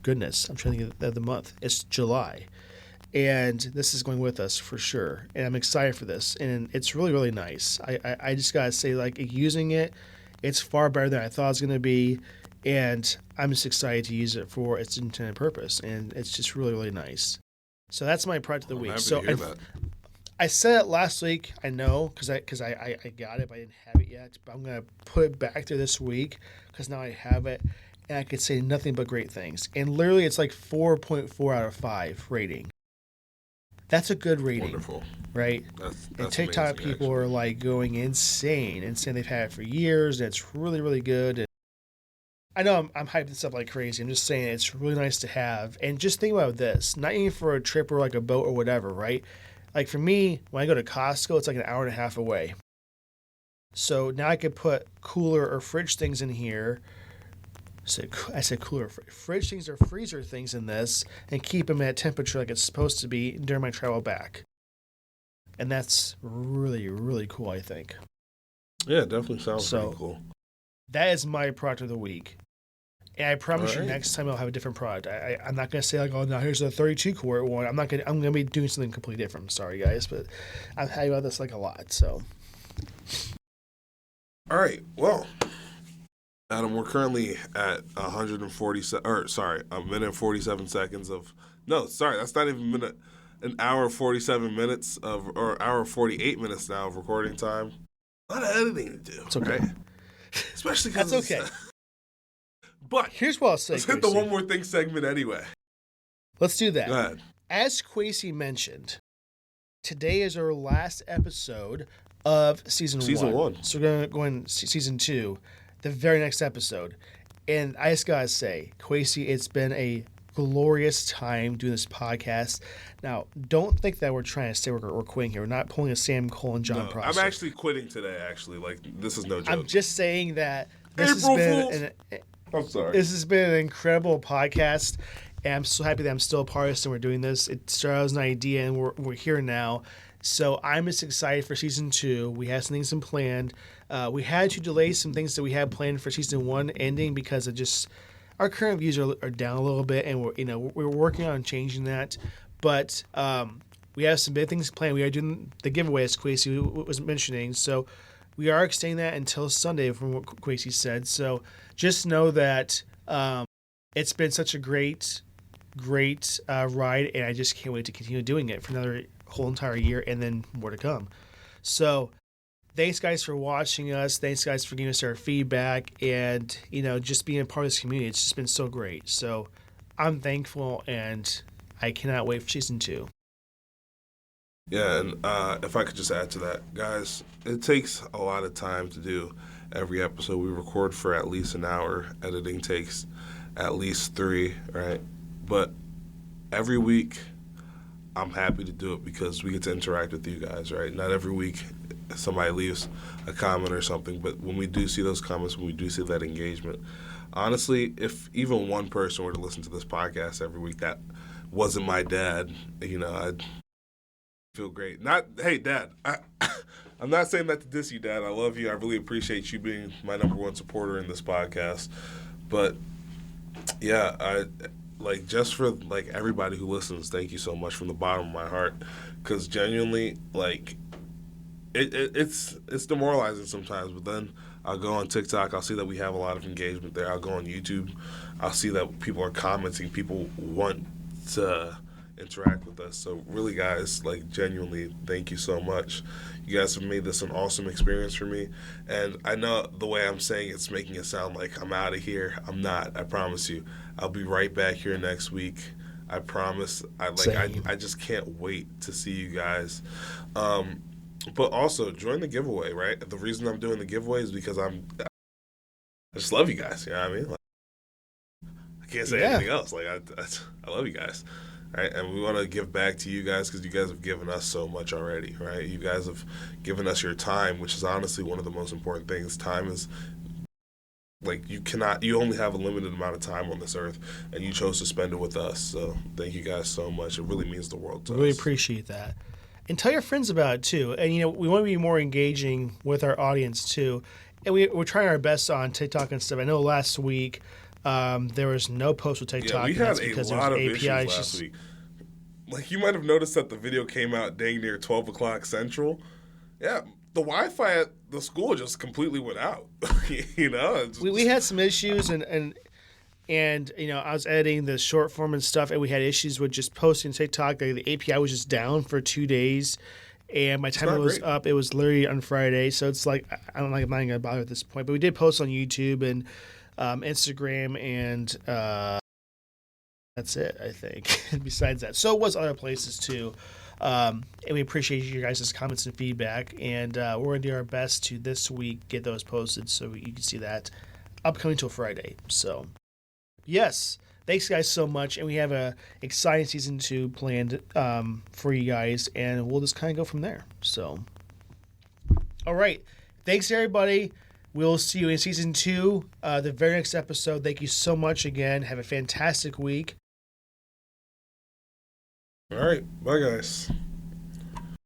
S2: goodness, I'm trying to think of the month. It's July. And this is going with us for sure. And I'm excited for this. And it's really, really nice. I just got to say, like, using it, it's far better than I thought it was going to be. And I'm just excited to use it for its intended purpose. And it's just really, really nice. So that's my product of the week. So I said it last week, I know, because I got it, but I didn't have it yet. But I'm going to put it back there this week because now I have it. And I could say nothing but great things. And literally, it's like 4.4 out of 5 rating. That's a good rating.
S1: Wonderful.
S2: Right?
S1: That's
S2: and TikTok
S1: amazing,
S2: people
S1: actually.
S2: are like going insane and saying they've had it for years. And it's really, really good. And I know I'm hyping this up like crazy. I'm just saying it's really nice to have. And just think about this. Not even for a trip or like a boat or whatever, right? Like for me, when I go to Costco, it's like an hour and a half away. So now I could put cooler or fridge things in here. I said cooler, fridge things or freezer things in this and keep them at temperature like it's supposed to be during my travel back. And that's really, really cool, I think.
S1: Yeah, it definitely sounds pretty cool.
S2: That is my product of the week. And I promise you next time I'll have a different product. I'm not going to say like, oh, now here's a 32 quart one. I'm going to be doing something completely different. I'm sorry, guys, but I've had about this like a lot, so.
S1: All right, well, Adam, we're currently at a minute and 47 seconds of, that's not even a minute, an hour 47 minutes or hour 48 minutes now of recording time. A lot of editing to do.
S2: It's okay.
S1: Right? Especially because
S2: that's okay.
S1: But
S2: here's what I'll say.
S1: Let's hit the one more thing segment anyway.
S2: Let's do that.
S1: Go ahead.
S2: As Quasi mentioned, today is our last episode of season one. So we're going to go in season 2, the very next episode. And I just got to say, Quasi, it's been a glorious time doing this podcast. Now, don't think that we're trying to say we're quitting here. We're not pulling a Sam Cole and John Prosser.
S1: I'm actually quitting today, actually. Like, this is no joke.
S2: I'm just saying that this
S1: I'm sorry.
S2: This has been an incredible podcast. And I'm so happy that I'm still a part of this and we're doing this. It started as an idea and we're here now. So I'm just excited for season 2. We have some things planned. We had to delay some things that we had planned for season 1 ending because of just our current views are down a little bit, and we're working on changing that. But we have some big things planned. We are doing the giveaway, as Quasi was mentioning. So we are extending that until Sunday, from what Quasi said. So just know that it's been such a great ride, and I just can't wait to continue doing it for another whole entire year and then more to come. So thanks guys for watching us. Thanks guys for giving us our feedback and just being a part of this community. It's just been so great. So I'm thankful, and I cannot wait for season 2.
S1: Yeah, and if I could just add to that, guys, it takes a lot of time to do every episode. We record for at least an hour. Editing takes at least 3, right? But every week, I'm happy to do it because we get to interact with you guys, right? Not every week somebody leaves a comment or something, but when we do see those comments, when we do see that engagement, honestly, if even one person were to listen to this podcast every week that wasn't my dad, I'd feel great. Hey, Dad, I'm not saying that to diss you, Dad. I love you. I really appreciate you being my number one supporter in this podcast. But, yeah, just for everybody who listens, thank you so much from the bottom of my heart, because genuinely it's demoralizing sometimes. But then I'll go on TikTok, I'll see that we have a lot of engagement there. I'll go on YouTube, I'll see that people are commenting, people want to interact with us. So really, guys, genuinely, thank you so much. You guys have made this an awesome experience for me, and I know the way I'm saying it's making it sound like I'm out of here. I'm not. I promise you. I'll be right back here next week. I promise. I just can't wait to see you guys. But also join the giveaway, right? The reason I'm doing the giveaway is because I just love you guys. You know what I mean? I can't say anything else. I love you guys. Right, and we want to give back to you guys because you guys have given us so much already, right? You guys have given us your time, which is honestly one of the most important things. Time is you only have a limited amount of time on this earth, and you chose to spend it with us. So thank you guys so much. It really means the world to us.
S2: Really appreciate that. And tell your friends about it too. And we want to be more engaging with our audience too. And we're trying our best on TikTok and stuff. I know last week there was no post with TikTok.
S1: Yeah, we had a lot of issues last week. You might have noticed that the video came out dang near 12 o'clock Central. Yeah, the Wi-Fi at the school just completely went out.
S2: We had some issues, and I was editing the short form and stuff, and we had issues with just posting TikTok. The API was just down for 2 days, and my timer was up. It was literally on Friday, so it's I'm not going to bother at this point. But we did post on YouTube and Instagram, and that's it, I think. Besides that, so it was other places too. And we appreciate you guys' comments and feedback, and we're going to do our best to this week get those posted so you can see that upcoming till Friday. So yes, thanks guys so much, and we have a exciting season 2 planned for you guys, and we'll just kind of go from there. So all right, thanks everybody. We'll see you in season 2, the very next episode. Thank you so much again. Have a fantastic week.
S1: All right, bye guys.